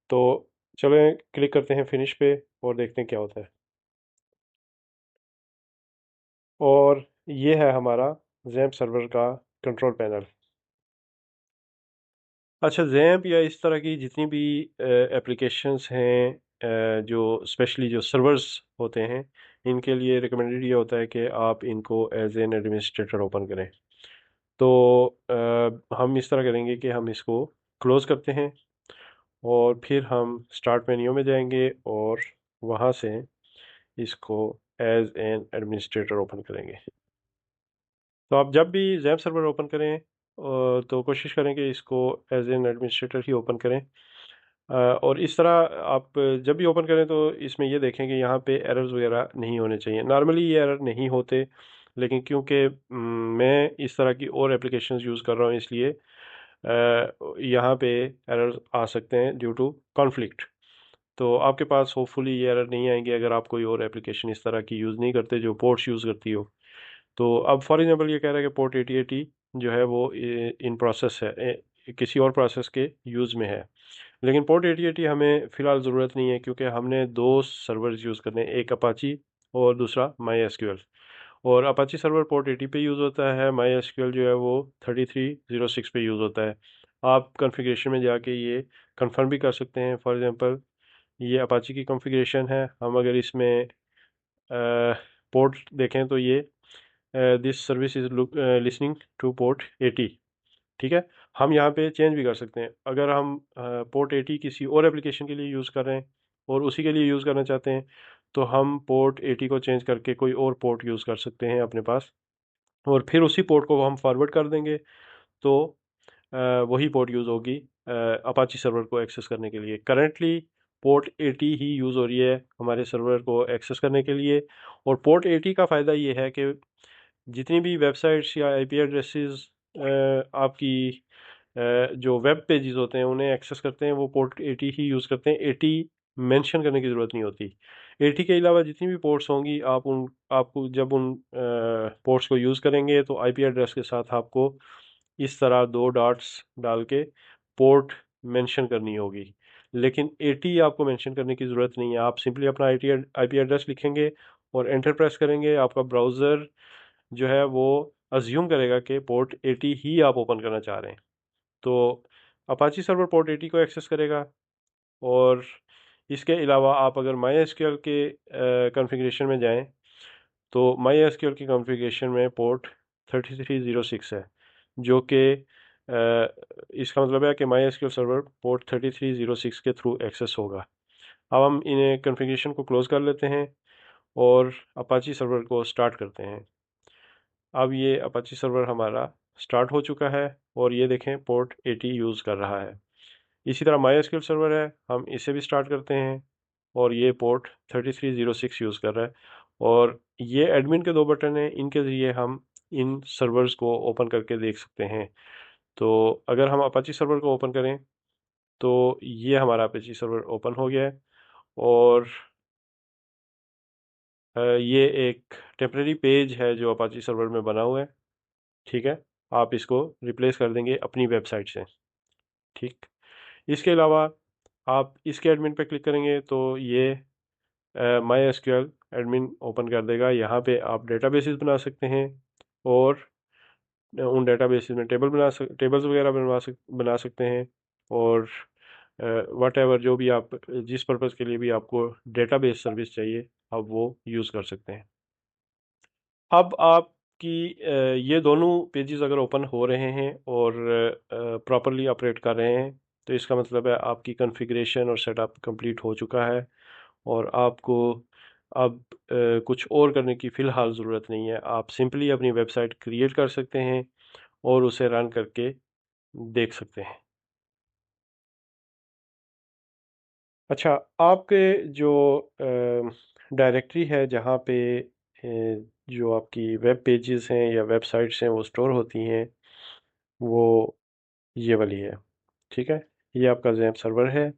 तो चलें क्लिक करते हैं फिनिश पे और देखते हैं क्या होता है। और ये है हमारा जैम्प सर्वर का कंट्रोल पैनल। अच्छा, जैम्प या इस तरह की जितनी भी एप्लीकेशंस हैं, जो स्पेशली जो सर्वर्स होते हैं, इनके लिए रिकमेंडेड ये होता है कि आप इनको एज एन एडमिनिस्ट्रेटर ओपन करें। तो हम इस तरह करेंगे कि हम इसको क्लोज़ करते हैं और फिर हम स्टार्ट मेन्यू में जाएंगे और वहाँ से इसको एज एन एडमिनिस्ट्रेटर ओपन करेंगे। तो आप जब भी जैम सर्वर ओपन करें तो कोशिश करें कि इसको एज एन एडमिनिस्ट्रेटर ही ओपन करें। और इस तरह आप जब भी ओपन करें तो इसमें ये देखें कि यहाँ पे एरर्स वगैरह नहीं होने चाहिए। नॉर्मली ये एरर नहीं होते, लेकिन क्योंकि मैं इस तरह की और एप्लीकेशंस यूज़ कर रहा हूँ, इसलिए यहाँ पे एरर्स आ सकते हैं ड्यू टू कॉन्फ्लिक्ट। तो आपके पास होपफुली ये एरर नहीं आएंगे अगर आप कोई और एप्लीकेशन इस तरह की यूज़ नहीं करते जो पोर्ट्स यूज़ करती हो। तो अब फॉर एग्जांपल ये कह रहा है कि पोर्ट 8080 जो है वो इन प्रोसेस है, किसी और प्रोसेस के यूज़ में है। लेकिन पोर्ट 8080 हमें फ़िलहाल ज़रूरत नहीं है, क्योंकि हमने दो सर्वर्स यूज़ करने हैं, एक अपाची और दूसरा माई एसक्यूएल। और अपाची सर्वर पोर्ट 80 पे यूज़ होता है, माई एसक्यूएल जो है वो 3306 पे यूज़ होता है। आप कॉन्फ़िगरेशन में जाके ये कंफर्म भी कर सकते हैं। फॉर एग्जांपल ये अपाची की कॉन्फ़िगरेशन है, हम अगर इसमें पोर्ट देखें तो ये this service is listening two port 80। ठीक है, हम यहाँ पे चेंज भी कर सकते हैं। अगर हम पोर्ट 80 किसी और एप्लीकेशन के लिए यूज़ कर रहे हैं और उसी के लिए यूज़ करना चाहते हैं, तो हम पोर्ट 80 को चेंज करके कोई और पोर्ट यूज़ कर सकते हैं अपने पास, और फिर उसी पोर्ट को हम फॉरवर्ड कर देंगे। तो वही पोर्ट यूज़ होगी अपाची सर्वर को एक्सेस करने के लिए। करंटली पोर्ट 80 ही यूज़ हो रही है हमारे सर्वर को एक्सेस करने के लिए। और पोर्ट 80 का फ़ायदा ये है कि जितनी भी वेबसाइट्स या आईपी एड्रेसेस आपकी जो वेब पेजेस होते हैं उन्हें एक्सेस करते हैं, वो पोर्ट 80 ही यूज़ करते हैं। 80 मेंशन करने की ज़रूरत नहीं होती। 80 के अलावा जितनी भी पोर्ट्स होंगी, आपको जब उन पोर्ट्स को यूज़ करेंगे तो आईपी एड्रेस के साथ आपको इस तरह दो डॉट्स डाल के पोर्ट मेंशन करनी होगी। लेकिन 80 आपको मेंशन करने की ज़रूरत नहीं है। आप सिंपली अपना आईपी एड्रेस लिखेंगे और एंटर प्रेस करेंगे, आपका ब्राउज़र जो है वो अज्यूम करेगा कि पोर्ट 80 ही आप ओपन करना चाह रहे हैं। तो अपाची सर्वर पोर्ट 80 को एक्सेस करेगा। और इसके अलावा आप अगर माई एसक्यूएल के कॉन्फ़िगरेशन में जाएं, तो माई एसक्यूएल की कॉन्फ़िगरेशन में पोर्ट 3306 है, जो कि इसका मतलब है कि माई एसक्यूएल सर्वर पोर्ट 3306 के थ्रू एक्सेस होगा। अब हम इन्हें कॉन्फ़िगरेशन को क्लोज़ कर लेते हैं और अपाची सर्वर को स्टार्ट करते हैं। अब ये अपाची सर्वर हमारा स्टार्ट हो चुका है और ये देखें पोर्ट 80 यूज़ कर रहा है। इसी तरह माई एसक्यूएल सर्वर है, हम इसे भी स्टार्ट करते हैं और ये पोर्ट 3306 यूज़ कर रहा है। और ये एडमिन के दो बटन हैं, इनके ज़रिए हम इन सर्वर्स को ओपन करके देख सकते हैं। तो अगर हम अपाची सर्वर को ओपन करें तो ये हमारा अपाची सर्वर ओपन हो गया है। और ये एक टेम्प्रेरी पेज है जो अपाची सर्वर में बना हुआ है। ठीक है, आप इसको रिप्लेस कर देंगे अपनी वेबसाइट से। ठीक, इसके अलावा आप इसके एडमिन पे क्लिक करेंगे तो ये माई एसक्यूएल एडमिन ओपन कर देगा। यहाँ पे आप डेटाबेसेस बना सकते हैं और उन डेटाबेसेस में टेबल्स वगैरह बना सकते हैं। और वट एवर जो भी आप जिस पर्पज़ के लिए भी आपको डेटाबेस सर्विस चाहिए, आप वो यूज़ कर सकते हैं। अब आपकी ये दोनों पेजेस अगर ओपन हो रहे हैं और प्रॉपरली ऑपरेट कर रहे हैं, तो इसका मतलब है आपकी कॉन्फ़िगरेशन और सेटअप कंप्लीट हो चुका है और आपको अब कुछ और करने की फ़िलहाल ज़रूरत नहीं है। आप सिंपली अपनी वेबसाइट क्रिएट कर सकते हैं और उसे रन करके देख सकते हैं। अच्छा, आपके जो डायरेक्टरी है जहाँ पे जो आपकी वेब पेजेस हैं या वेबसाइट्स हैं वो स्टोर होती हैं, वो ये वाली है। ठीक है, ये आपका जैम सर्वर है,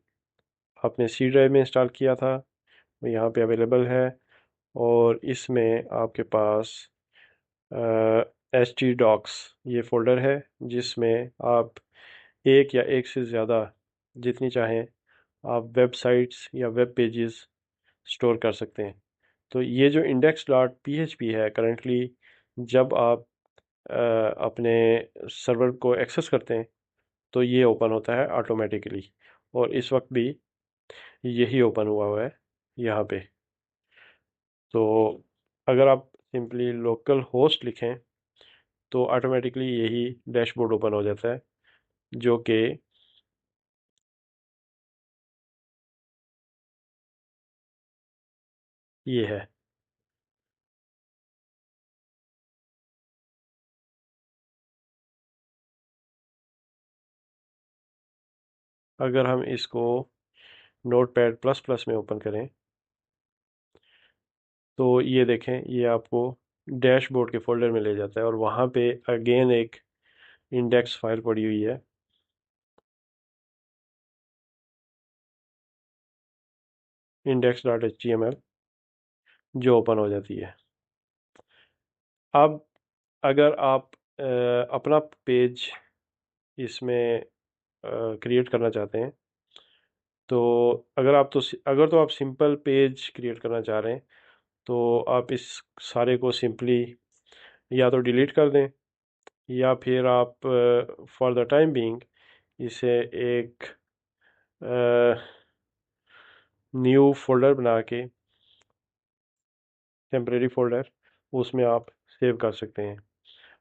आपने सी ड्राइव में इंस्टॉल किया था, वो यहाँ पे अवेलेबल है। और इसमें आपके पास एच टी डॉक्स ये फ़ोल्डर है, जिसमें आप एक या एक से ज़्यादा जितनी चाहें आप वेबसाइट्स या वेब पेजेस स्टोर कर सकते हैं। तो ये जो index dot P H P है करंटली, जब आप अपने सर्वर को एक्सेस करते हैं तो ये ओपन होता है ऑटोमेटिकली, और इस वक्त भी यही ओपन हुआ है यहाँ पे। तो अगर आप सिंपली लोकल होस्ट लिखें तो ऑटोमेटिकली यही डैशबोर्ड ओपन हो जाता है, जो कि ये है। अगर हम इसको नोटपैड प्लस प्लस में ओपन करें तो ये देखें, ये आपको डैशबोर्ड के फोल्डर में ले जाता है और वहाँ पे अगेन एक इंडेक्स फाइल पड़ी हुई है, index.html, जो ओपन हो जाती है। अब अगर आप अपना पेज इसमें क्रिएट करना चाहते हैं तो अगर तो आप सिंपल पेज क्रिएट करना चाह रहे हैं तो आप इस सारे को सिंपली या तो डिलीट कर दें या फिर आप फॉर द टाइम बीइंग इसे एक न्यू फोल्डर बना के, टेम्परेरी फोल्डर, उसमें आप सेव कर सकते हैं।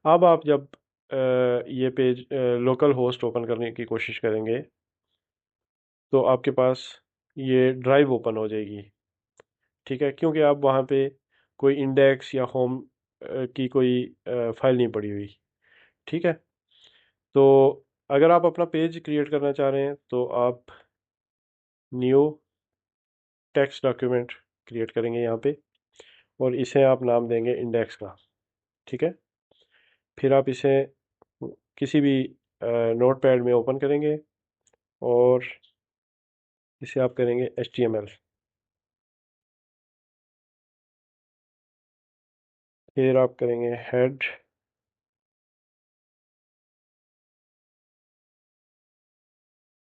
अब आप जब ये पेज लोकल होस्ट ओपन करने की कोशिश करेंगे तो आपके पास ये ड्राइव ओपन हो जाएगी, ठीक है, क्योंकि आप वहाँ पे कोई इंडेक्स या होम की कोई फाइल नहीं पड़ी हुई, ठीक है। तो अगर आप अपना पेज क्रिएट करना चाह रहे हैं तो आप न्यू टेक्स्ट डॉक्यूमेंट क्रिएट करेंगे यहाँ पे और इसे आप नाम देंगे इंडेक्स का, ठीक है। फिर आप इसे किसी भी नोटपैड में ओपन करेंगे और इसे आप करेंगे HTML। फिर आप करेंगे हेड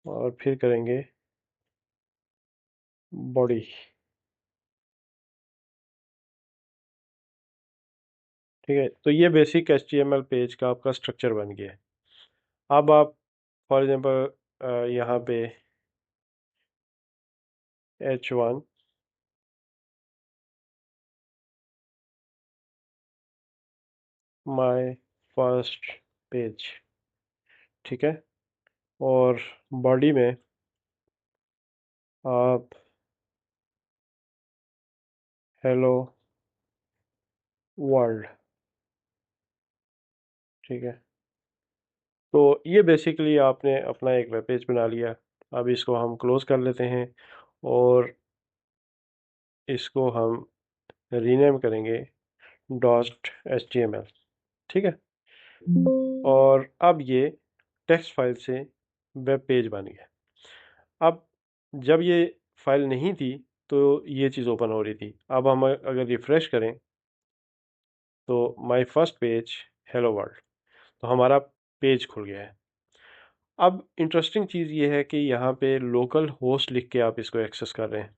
और फिर करेंगे बॉडी, ठीक है। तो ये बेसिक HTML पेज का आपका स्ट्रक्चर बन गया है। अब आप फॉर एग्जांपल यहाँ पे H1 माय फर्स्ट पेज, ठीक है, और बॉडी में आप हेलो वर्ल्ड, ठीक है। तो ये बेसिकली आपने अपना एक वेब पेज बना लिया। अब इसको हम क्लोज कर लेते हैं और इसको हम रीनेम करेंगे डॉट HTML, ठीक है। और अब ये टेक्स्ट फाइल से वेब पेज बन गया। अब जब ये फाइल नहीं थी तो ये चीज़ ओपन हो रही थी। अब हम अगर रिफ्रेश करें तो my first page hello world, तो हमारा पेज खुल गया है। अब इंटरेस्टिंग चीज़ ये है कि यहाँ पे लोकल होस्ट लिख के आप इसको एक्सेस कर रहे हैं,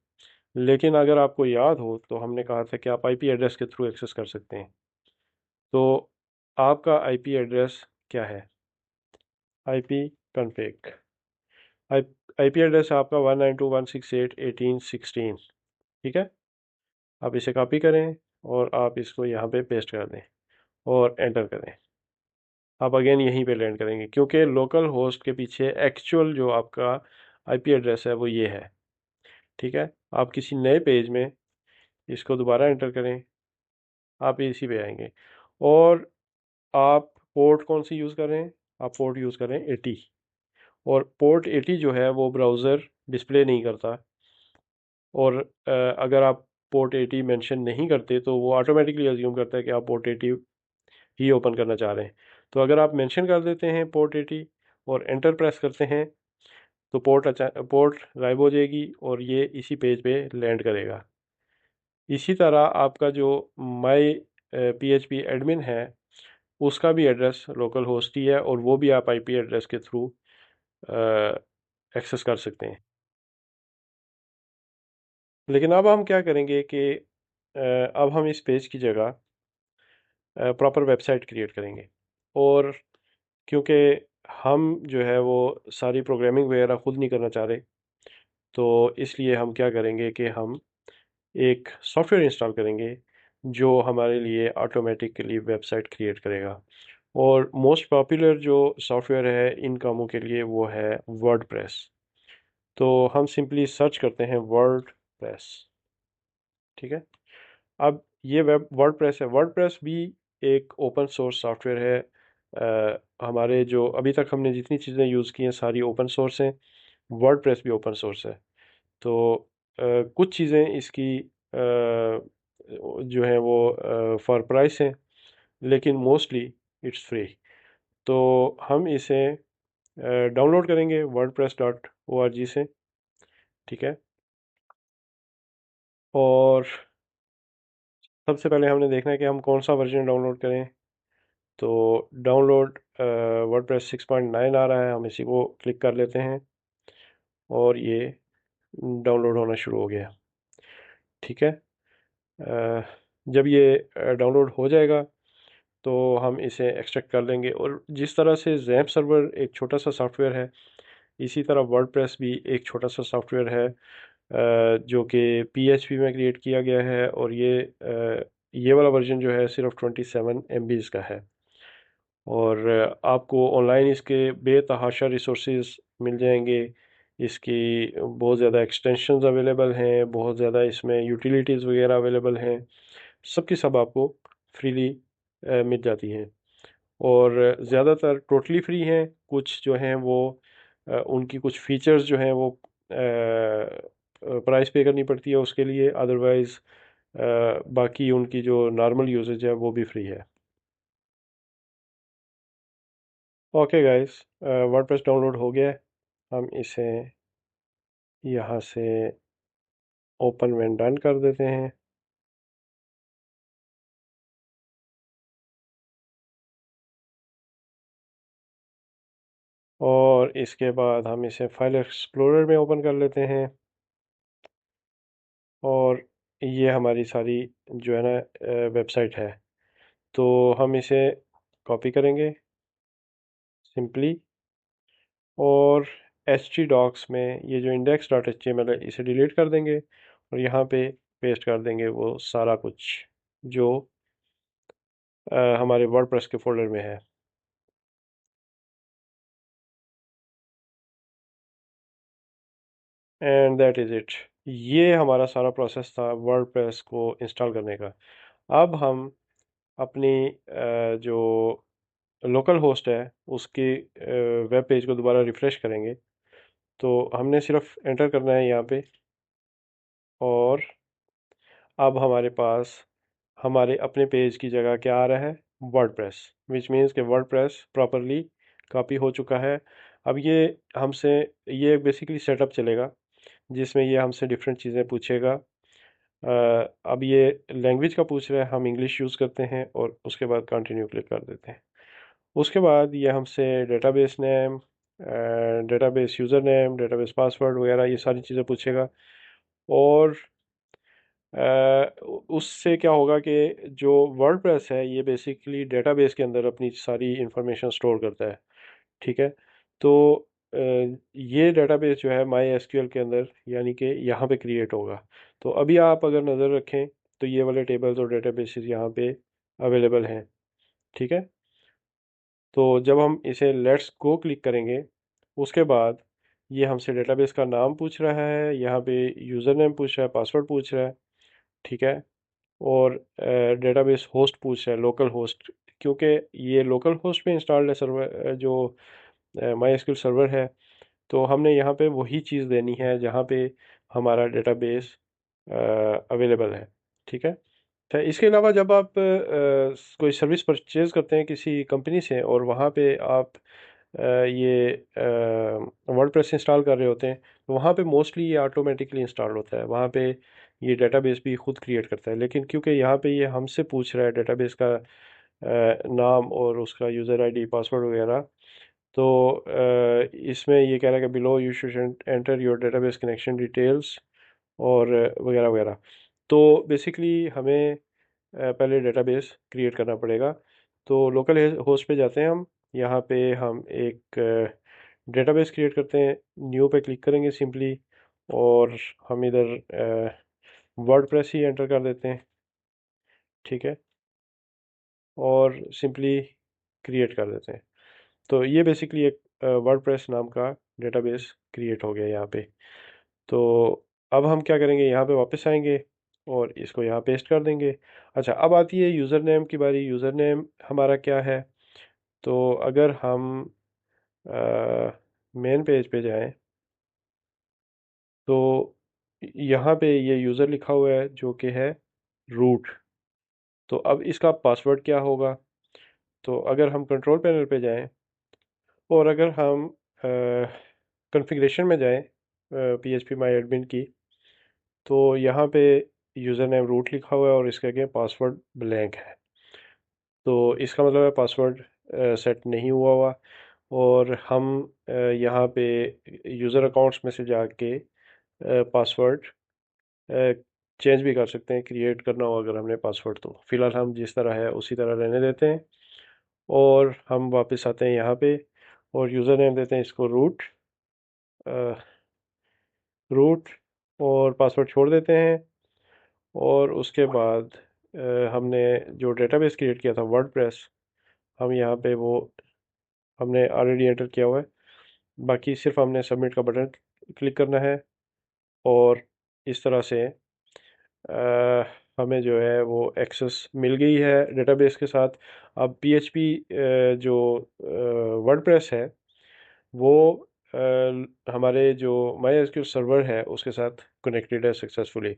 लेकिन अगर आपको याद हो तो हमने कहा था कि आप आईपी एड्रेस के थ्रू एक्सेस कर सकते हैं। तो आपका आईपी एड्रेस क्या है? आईपी कॉन्फ़िग, आईपी एड्रेस आपका 192.168.18.16, ठीक है। आप इसे कॉपी करें और आप इसको यहाँ पे पेस्ट कर दें और एंटर करें। आप अगेन यहीं पे लैंड करेंगे क्योंकि लोकल होस्ट के पीछे एक्चुअल जो आपका आईपी एड्रेस है वो ये है, ठीक है। आप किसी नए पेज में इसको दोबारा एंटर करें, आप इसी पे आएंगे और आप पोर्ट कौन सी यूज़ कर रहे हैं? आप पोर्ट यूज़ करें 80, और पोर्ट 80 जो है वो ब्राउज़र डिस्प्ले नहीं करता। और अगर आप पोर्ट 80 मेंशन नहीं करते तो वो ऑटोमेटिकली अज्यूम करता है कि आप पोर्ट 80 ही ओपन करना चाह रहे हैं। तो अगर आप मेंशन कर देते हैं पोर्ट 80 और एंटर प्रेस करते हैं तो पोर्ट गायब हो जाएगी और ये इसी पेज पे लैंड करेगा। इसी तरह आपका जो माई PHP एडमिन है उसका भी एड्रेस लोकल होस्ट ही है और वो भी आप आईपी एड्रेस के थ्रू एक्सेस कर सकते हैं। लेकिन अब हम क्या करेंगे कि अब हम इस पेज की जगह प्रॉपर वेबसाइट क्रिएट करेंगे। और क्योंकि हम जो है वो सारी प्रोग्रामिंग वगैरह खुद नहीं करना चाह रहे, तो इसलिए हम क्या करेंगे कि हम एक सॉफ्टवेयर इंस्टॉल करेंगे जो हमारे लिए ऑटोमेटिकली वेबसाइट क्रिएट करेगा। और मोस्ट पॉपुलर जो सॉफ्टवेयर है इन कामों के लिए वो है वर्डप्रेस। तो हम सिंपली सर्च करते हैं वर्डप्रेस, ठीक है। अब ये वेब वर्डप्रेस है, वर्डप्रेस भी एक ओपन सोर्स सॉफ्टवेयर है। हमारे जो अभी तक हमने जितनी चीज़ें यूज़ की हैं सारी ओपन सोर्स हैं, वर्डप्रेस भी ओपन सोर्स है। तो कुछ चीज़ें इसकी जो है वो फॉर प्राइस हैं, लेकिन मोस्टली इट्स फ्री। तो हम इसे डाउनलोड करेंगे wordpress.org से। ठीक है। और सबसे पहले हमने देखना है कि हम कौन सा वर्जन डाउनलोड करें। तो डाउनलोड वर्डप्रेस 6.9 आ रहा है, हम इसी को क्लिक कर लेते हैं और ये डाउनलोड होना शुरू हो गया। ठीक है। अ, जब ये डाउनलोड हो जाएगा तो हम इसे एक्सट्रैक्ट कर लेंगे। और जिस तरह से जैम्प सर्वर एक छोटा सा सॉफ्टवेयर है, इसी तरह वर्डप्रेस भी एक छोटा सा सॉफ्टवेयर है जो कि PHP में क्रिएट किया गया है। और ये वाला वर्जन जो है सिर्फ 27 MBs का है। और आपको ऑनलाइन इसके बेतहाशा रिसोर्सेज मिल जाएंगे। इसकी बहुत ज़्यादा एक्सटेंशंस अवेलेबल हैं, बहुत ज़्यादा इसमें यूटिलिटीज़ वगैरह अवेलेबल हैं, सब की सब आपको फ्रीली मिल जाती हैं। और ज़्यादातर टोटली फ्री हैं, कुछ जो हैं वो उनकी कुछ फीचर्स जो हैं वो प्राइस पे करनी पड़ती है उसके लिए। अदरवाइज़ बाकी उनकी जो नॉर्मल यूजेज है वो भी फ्री है। ओके गाइस, वर्डप्रेस डाउनलोड हो गया है। हम इसे यहाँ से ओपन व्हेन डन कर देते हैं। और इसके बाद हम इसे फाइल एक्सप्लोरर में ओपन कर लेते हैं। और ये हमारी सारी जो है ना वेबसाइट है। तो हम इसे कॉपी करेंगे सिंपली, और htdocs में ये जो index.html है इसे डिलीट कर देंगे और यहाँ पे पेस्ट कर देंगे वो सारा कुछ जो हमारे वर्डप्रेस के फोल्डर में है। And that is it. ये हमारा सारा प्रोसेस था वर्डप्रेस को इंस्टॉल करने का। अब हम अपनी जो लोकल होस्ट है उसके वेब पेज को दोबारा रिफ़्रेश करेंगे। तो हमने सिर्फ एंटर करना है यहाँ पे, और अब हमारे पास हमारे अपने पेज की जगह क्या आ रहा है, वर्डप्रेस, विच मीन्स कि वर्डप्रेस प्रॉपरली कॉपी हो चुका है। अब ये हमसे ये बेसिकली सेटअप चलेगा जिसमें ये हमसे डिफरेंट चीज़ें पूछेगा। अब ये लैंग्वेज का पूछ रहा है, हम इंग्लिश यूज़ करते हैं और उसके बाद कंटिन्यू क्लिक कर देते हैं। उसके बाद ये हमसे database name, database user name, database password वगैरह ये सारी चीज़ें पूछेगा। और उससे क्या होगा कि जो वर्डप्रेस है ये बेसिकली डेटाबेस के अंदर अपनी सारी इंफॉर्मेशन स्टोर करता है। ठीक है। तो ये डेटाबेस जो है माई एसक्यूएल के अंदर यानी कि यहाँ पे क्रिएट होगा। तो अभी आप अगर नज़र रखें तो ये वाले टेबल्स और डेटाबेसेस यहाँ पे अवेलेबल हैं। ठीक है। तो जब हम इसे लेट्स गो क्लिक करेंगे उसके बाद ये हमसे डेटाबेस का नाम पूछ रहा है, यहाँ पे यूज़र नेम पूछ रहा है, पासवर्ड पूछ रहा है। ठीक है। और डेटाबेस होस्ट पूछ रहा है, लोकल होस्ट, क्योंकि ये लोकल होस्ट पे इंस्टॉल्ड है सर्वर जो माई एसक्यूएल सर्वर है। तो हमने यहाँ पे वही चीज़ देनी है जहाँ पे हमारा डेटाबेस अवेलेबल है। ठीक है। तो इसके अलावा जब आप कोई सर्विस परचेज करते हैं किसी कंपनी से और वहाँ पे आप ये वर्डप्रेस इंस्टॉल कर रहे होते हैं, तो वहाँ पे मोस्टली ये ऑटोमेटिकली इंस्टॉल होता है, वहाँ पे ये डेटाबेस भी खुद क्रिएट करता है। लेकिन क्योंकि यहाँ पे ये हमसे पूछ रहा है डेटाबेस का नाम और उसका यूज़र आईडी पासवर्ड वगैरह, तो इसमें ये कह रहा है कि below you should enter your database connection details और वगैरह वगैरह। तो बेसिकली हमें पहले डेटाबेस क्रिएट करना पड़ेगा। तो लोकल होस्ट पे जाते हैं हम, यहाँ पे हम एक डेटाबेस क्रिएट करते हैं, न्यू पे क्लिक करेंगे सिंपली, और हम इधर वर्डप्रेस ही एंटर कर देते हैं। ठीक है। और सिंपली क्रिएट कर देते हैं। तो ये बेसिकली एक वर्डप्रेस नाम का डेटाबेस क्रिएट हो गया यहाँ पे। तो अब हम क्या करेंगे, यहाँ पे वापस आएंगे और इसको यहाँ पेस्ट कर देंगे। अच्छा, अब आती है यूज़र नेम की बारी। यूज़र नेम हमारा क्या है? तो अगर हम मेन पेज पे जाएं तो यहाँ पे ये यूज़र लिखा हुआ है जो कि है रूट। तो अब इसका पासवर्ड क्या होगा? तो अगर हम कंट्रोल पैनल पे जाएं और अगर हम कॉन्फ़िगरेशन में जाएं PHP माई एडमिन की, तो यहाँ पे यूज़र नेम रूट लिखा हुआ है और इसके आगे पासवर्ड ब्लैंक है। तो इसका मतलब है पासवर्ड सेट नहीं हुआ हुआ। और हम यहाँ पे यूज़र अकाउंट्स में से जाके पासवर्ड चेंज भी कर सकते हैं, क्रिएट करना हो अगर हमने पासवर्ड। तो फिलहाल हम जिस तरह है उसी तरह रहने देते हैं और हम वापस आते हैं यहाँ पे और यूज़र नेम देते हैं इसको रूट, रूट, और पासवर्ड छोड़ देते हैं। और उसके बाद हमने जो डेटाबेस क्रिएट किया था वर्डप्रेस, हम यहाँ पे वो हमने ऑलरेडी एंटर किया हुआ है। बाकी सिर्फ हमने सबमिट का बटन क्लिक करना है और इस तरह से अ, हमें जो है वो एक्सेस मिल गई है डेटाबेस के साथ। अब PHP जो वर्डप्रेस है वो हमारे जो MySQL सर्वर है उसके साथ कनेक्टेड है सक्सेसफुली।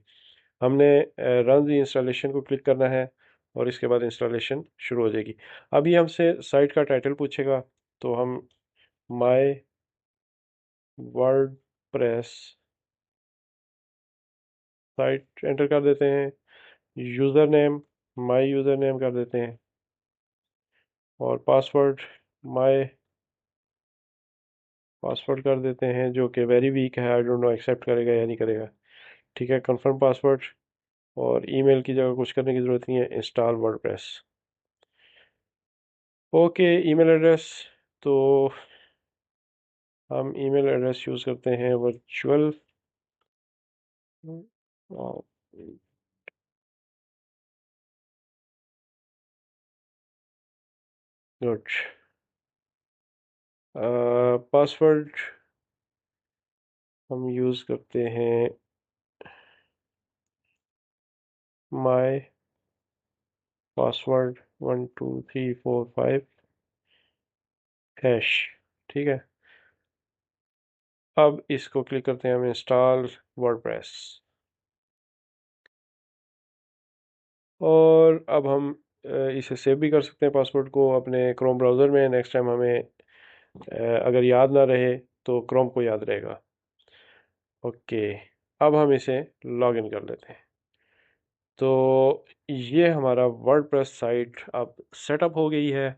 हमने रन दी इंस्टॉलेशन को क्लिक करना है और इसके बाद इंस्टॉलेशन शुरू हो जाएगी। अभी हमसे साइट का टाइटल पूछेगा तो हम माय वर्डप्रेस साइट एंटर कर देते हैं। User name my user name कर देते हैं और पासवर्ड माय पासवर्ड कर देते हैं जो कि वेरी वीक है। आई डोंट नो एक्सेप्ट करेगा या नहीं करेगा। ठीक है, कंफर्म पासवर्ड। और ईमेल की जगह कुछ करने की ज़रूरत नहीं है, install WordPress. Okay, email address. तो हम ईमेल एड्रेस यूज़ करते हैं वर्चुअल गुड। पासवर्ड हम यूज़ करते हैं माय पासवर्ड 1 2 3 4 5 हैश। ठीक है, अब इसको क्लिक करते हैं हम इंस्टॉल वर्डप्रेस। और अब हम इसे सेव भी कर सकते हैं पासवर्ड को अपने क्रोम ब्राउज़र में। नेक्स्ट टाइम हमें अगर याद ना रहे तो क्रोम को याद रहेगा। ओके, अब हम इसे लॉग इन कर लेते हैं। तो ये हमारा वर्डप्रेस साइट अब सेटअप हो गई है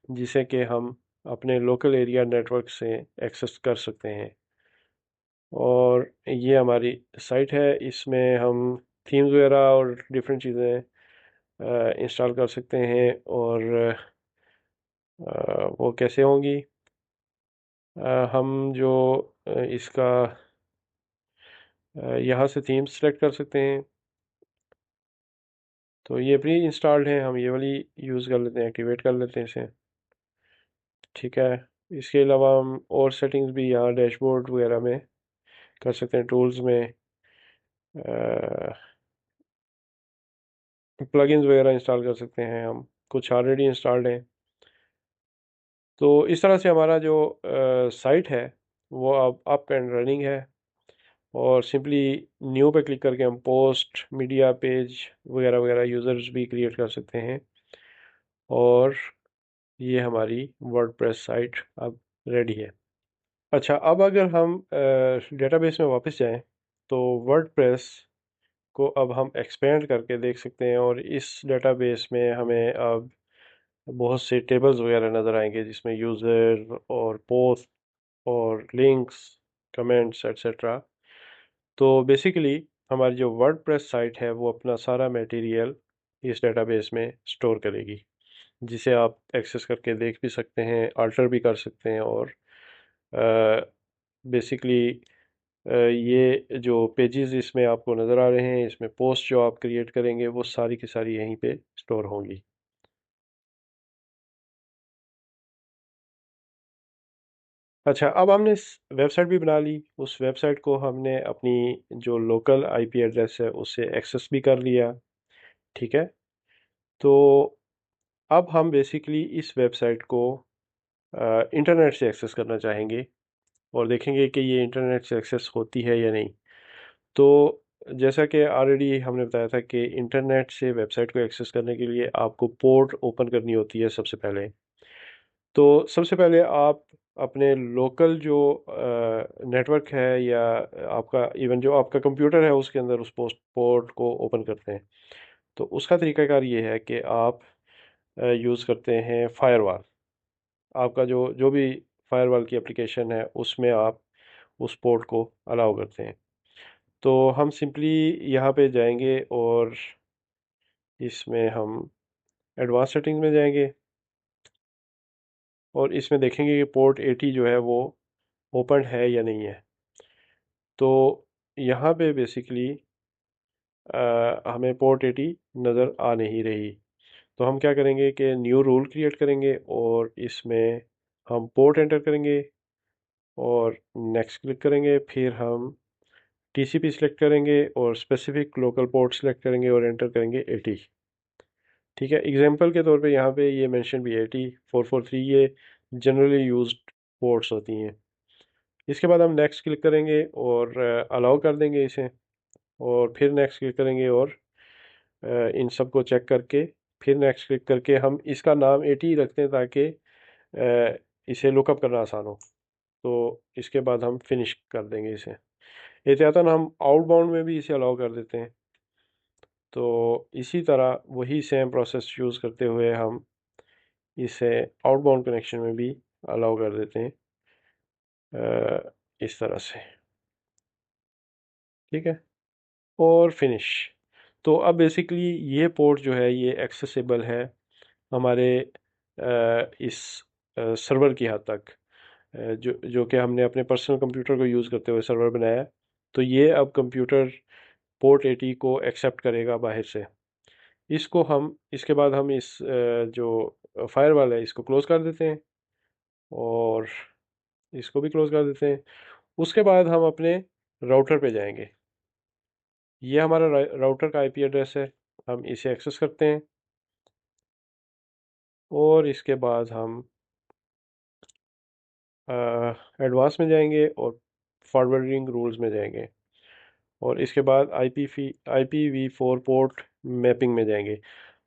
जिसे कि हम अपने लोकल एरिया नेटवर्क से एक्सेस कर सकते हैं। और ये हमारी साइट है, इसमें हम थीम्स वगैरह और डिफरेंट चीज़ें इंस्टॉल कर सकते हैं। और वो कैसे होंगी? हम जो इसका यहाँ से थीम सेलेक्ट कर सकते हैं। तो ये प्री इंस्टॉल्ड है, हम ये वाली यूज़ कर लेते हैं, एक्टिवेट कर लेते हैं इसे। ठीक है, इसके अलावा हम और सेटिंग्स भी यहाँ डैशबोर्ड वगैरह में कर सकते हैं, टूल्स में प्लगइन्स वगैरह इंस्टॉल कर सकते हैं हम, कुछ ऑलरेडी इंस्टॉल्ड हैं। तो इस तरह से हमारा जो साइट है वो अब अप एंड रनिंग है। और सिंपली न्यू पे क्लिक करके हम पोस्ट मीडिया पेज वगैरह वगैरह यूज़र्स भी क्रिएट कर सकते हैं। और ये हमारी वर्डप्रेस साइट अब रेडी है। अच्छा, अब अगर हम डेटाबेस में वापस जाएं तो वर्डप्रेस को अब हम एक्सपेंड करके देख सकते हैं और इस डेटाबेस में हमें अब बहुत से टेबल्स वगैरह नज़र आएंगे जिसमें यूज़र और पोस्ट और लिंक्स, कमेंट्स एट्सेट्रा। तो बेसिकली हमारी जो वर्डप्रेस साइट है वो अपना सारा मटेरियल इस डेटाबेस में स्टोर करेगी, जिसे आप एक्सेस करके देख भी सकते हैं, अल्टर भी कर सकते हैं। और बेसिकली ये जो पेजेस इसमें आपको नज़र आ रहे हैं, इसमें पोस्ट जो आप क्रिएट करेंगे वो सारी की सारी यहीं पे स्टोर होंगी। अच्छा, अब हमने वेबसाइट भी बना ली, उस वेबसाइट को हमने अपनी जो लोकल आईपी एड्रेस है उससे एक्सेस भी कर लिया। ठीक है। तो अब हम बेसिकली इस वेबसाइट को इंटरनेट से एक्सेस करना चाहेंगे और देखेंगे कि ये इंटरनेट से एक्सेस होती है या नहीं। तो जैसा कि ऑलरेडी हमने बताया था कि इंटरनेट से वेबसाइट को एक्सेस करने के लिए आपको पोर्ट ओपन करनी होती है सबसे पहले। तो सबसे पहले आप अपने लोकल जो नेटवर्क है या आपका इवन जो आपका कंप्यूटर है उसके अंदर उस पोस्ट पोर्ट को ओपन करते हैं। तो उसका तरीकाकार ये है कि आप यूज़ करते हैं फायरवॉल। आपका जो जो भी फायरवॉल की एप्लीकेशन है उसमें आप उस पोर्ट को अलाउ करते हैं। तो हम सिंपली यहाँ पे जाएंगे और इसमें हम एडवांस सेटिंग्स में जाएंगे और इसमें देखेंगे कि पोर्ट 80 जो है वो ओपन है या नहीं है। तो यहाँ पे बेसिकली हमें पोर्ट 80 नज़र आ नहीं रही। तो हम क्या करेंगे कि न्यू रूल क्रिएट करेंगे और इसमें हम पोर्ट एंटर करेंगे और नेक्स्ट क्लिक करेंगे। फिर हम टीसीपी सिलेक्ट करेंगे और स्पेसिफिक लोकल पोर्ट सिलेक्ट करेंगे और एंटर करेंगे 80। ठीक है, एग्जांपल के तौर पे यहाँ पे ये मेंशन भी है 8443, ये जनरली यूज्ड पोर्ट्स होती हैं। इसके बाद हम नेक्स्ट क्लिक करेंगे और अलाउ कर देंगे इसे और फिर नेक्स्ट क्लिक करेंगे और इन सब को चेक करके फिर नेक्स्ट क्लिक करके हम इसका नाम 80 रखते हैं ताकि इसे लुकअप करना आसान हो। तो इसके बाद हम फिनिश कर देंगे इसे। एहतियातन हम आउटबाउंड में भी इसे अलाउ कर देते हैं। तो इसी तरह वही सेम प्रोसेस यूज़ करते हुए हम इसे आउटबाउंड कनेक्शन में भी अलाउ कर देते हैं इस तरह से। ठीक है, और फिनिश। तो अब बेसिकली ये पोर्ट जो है ये एक्सेसिबल है हमारे इस सर्वर की हद तक, जो जो कि हमने अपने पर्सनल कंप्यूटर को यूज़ करते हुए सर्वर बनाया है। तो ये अब कंप्यूटर पोर्ट 80 को एक्सेप्ट करेगा बाहर से। इसको हम इसके बाद हम इस जो फायरवॉल है इसको क्लोज कर देते हैं और इसको भी क्लोज कर देते हैं। उसके बाद हम अपने राउटर पे जाएंगे। ये हमारा राउटर का आईपी एड्रेस है। हम इसे एक्सेस करते हैं और इसके बाद हम एडवांस में जाएंगे और फॉरवर्डिंग रूल्स में जाएंगे और इसके बाद IPv4 पोर्ट मैपिंग में जाएंगे।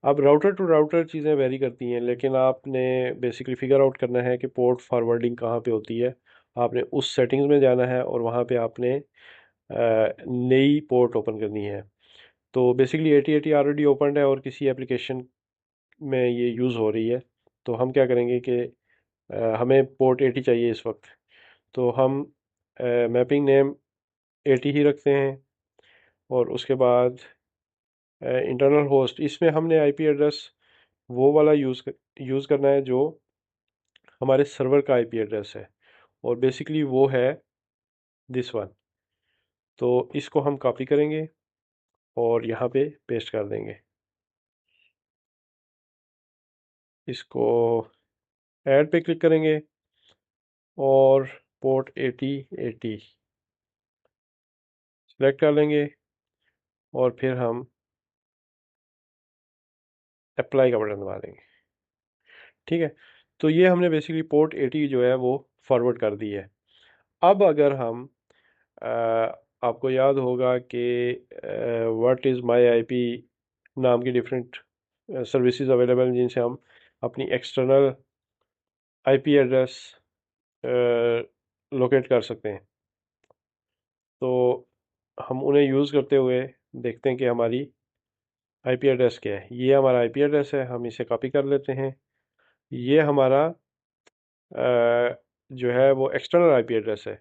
अब राउटर टू राउटर चीज़ें वेरी करती हैं, लेकिन आपने बेसिकली फिगर आउट करना है कि पोर्ट फॉरवर्डिंग कहाँ पे होती है। आपने उस सेटिंग्स में जाना है और वहाँ पे आपने नई पोर्ट ओपन करनी है। तो बेसिकली 8080 ऑलरेडी ओपन है और किसी एप्लीकेशन में ये यूज़ हो रही है। तो हम क्या करेंगे कि हमें पोर्ट 80 चाहिए इस वक्त। तो हम मैपिंग नेम 80 ही रखते हैं और उसके बाद इंटरनल होस्ट, इसमें हमने आईपी एड्रेस वो वाला यूज़ करना है जो हमारे सर्वर का आईपी एड्रेस है और बेसिकली वो है दिस वन। तो इसको हम कॉपी करेंगे और यहाँ पे पेस्ट कर देंगे। इसको ऐड पे क्लिक करेंगे और पोर्ट 8080 सेलेक्ट कर लेंगे और फिर हम अप्लाई का बटन दबा देंगे। ठीक है, तो ये हमने बेसिकली पोर्ट 80 जो है वो फॉरवर्ड कर दी है। अब अगर हम अ, आपको याद होगा कि व्हाट इज़ माई आईपी नाम की डिफरेंट सर्विसेज अवेलेबल हैं जिनसे हम अपनी एक्सटर्नल आईपी एड्रेस लोकेट कर सकते हैं। तो हम उन्हें यूज़ करते हुए देखते हैं कि हमारी आईपी एड्रेस क्या है। ये हमारा आईपी एड्रेस है, हम इसे कॉपी कर लेते हैं। ये हमारा जो है वो एक्सटर्नल आईपी एड्रेस है।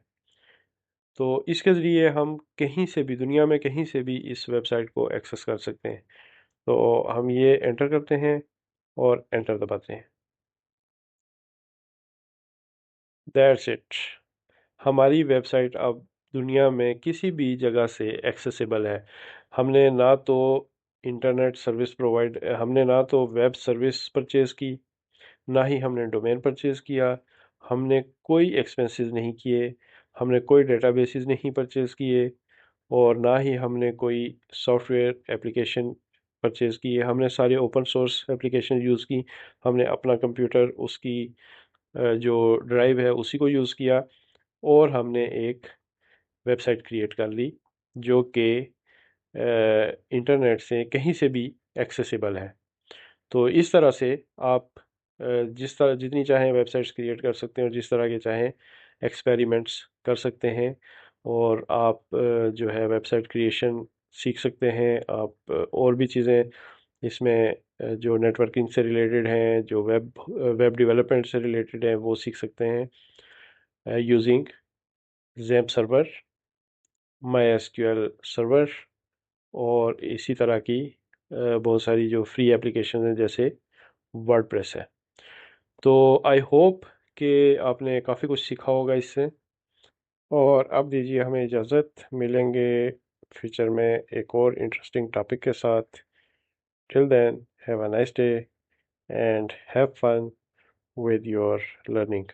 तो इसके ज़रिए हम कहीं से भी दुनिया में कहीं से भी इस वेबसाइट को एक्सेस कर सकते हैं। तो हम ये एंटर करते हैं और एंटर दबाते हैं। दैट्स इट, हमारी वेबसाइट अब दुनिया में किसी भी जगह से एक्सेसिबल है। हमने ना तो इंटरनेट सर्विस प्रोवाइड हमने ना तो वेब सर्विस परचेज़ की, ना ही हमने डोमेन परचेज़ किया। हमने कोई एक्सपेंसेस नहीं किए, हमने कोई डेटाबेसेस नहीं परचेज़ किए, और ना ही हमने कोई सॉफ्टवेयर एप्लीकेशन परचेज़ की है। हमने सारे ओपन सोर्स एप्लीकेशन यूज़ की। हमने अपना कंप्यूटर उसकी जो ड्राइव है उसी को यूज़ किया, और हमने एक वेबसाइट क्रिएट कर ली जो कि इंटरनेट से कहीं से भी एक्सेसिबल है। तो इस तरह से आप जिस तरह जितनी चाहें वेबसाइट्स क्रिएट कर सकते हैं, और जिस तरह के चाहें एक्सपेरिमेंट्स कर सकते हैं, और आप जो है वेबसाइट क्रिएशन सीख सकते हैं। आप और भी चीज़ें इसमें जो नेटवर्किंग से रिलेटेड हैं, जो वेब डेवलपमेंट से रिलेटेड हैं, वो सीख सकते हैं using XAMPP server, my SQL server, और इसी तरह की बहुत सारी जो फ्री एप्लीकेशन हैं जैसे वर्डप्रेस है। तो आई होप कि आपने काफ़ी कुछ सीखा होगा इससे, और अब दीजिए हमें इजाज़त। मिलेंगे फ्यूचर में एक और इंटरेस्टिंग टॉपिक के साथ। Till then, have a nice day and have fun with your learning.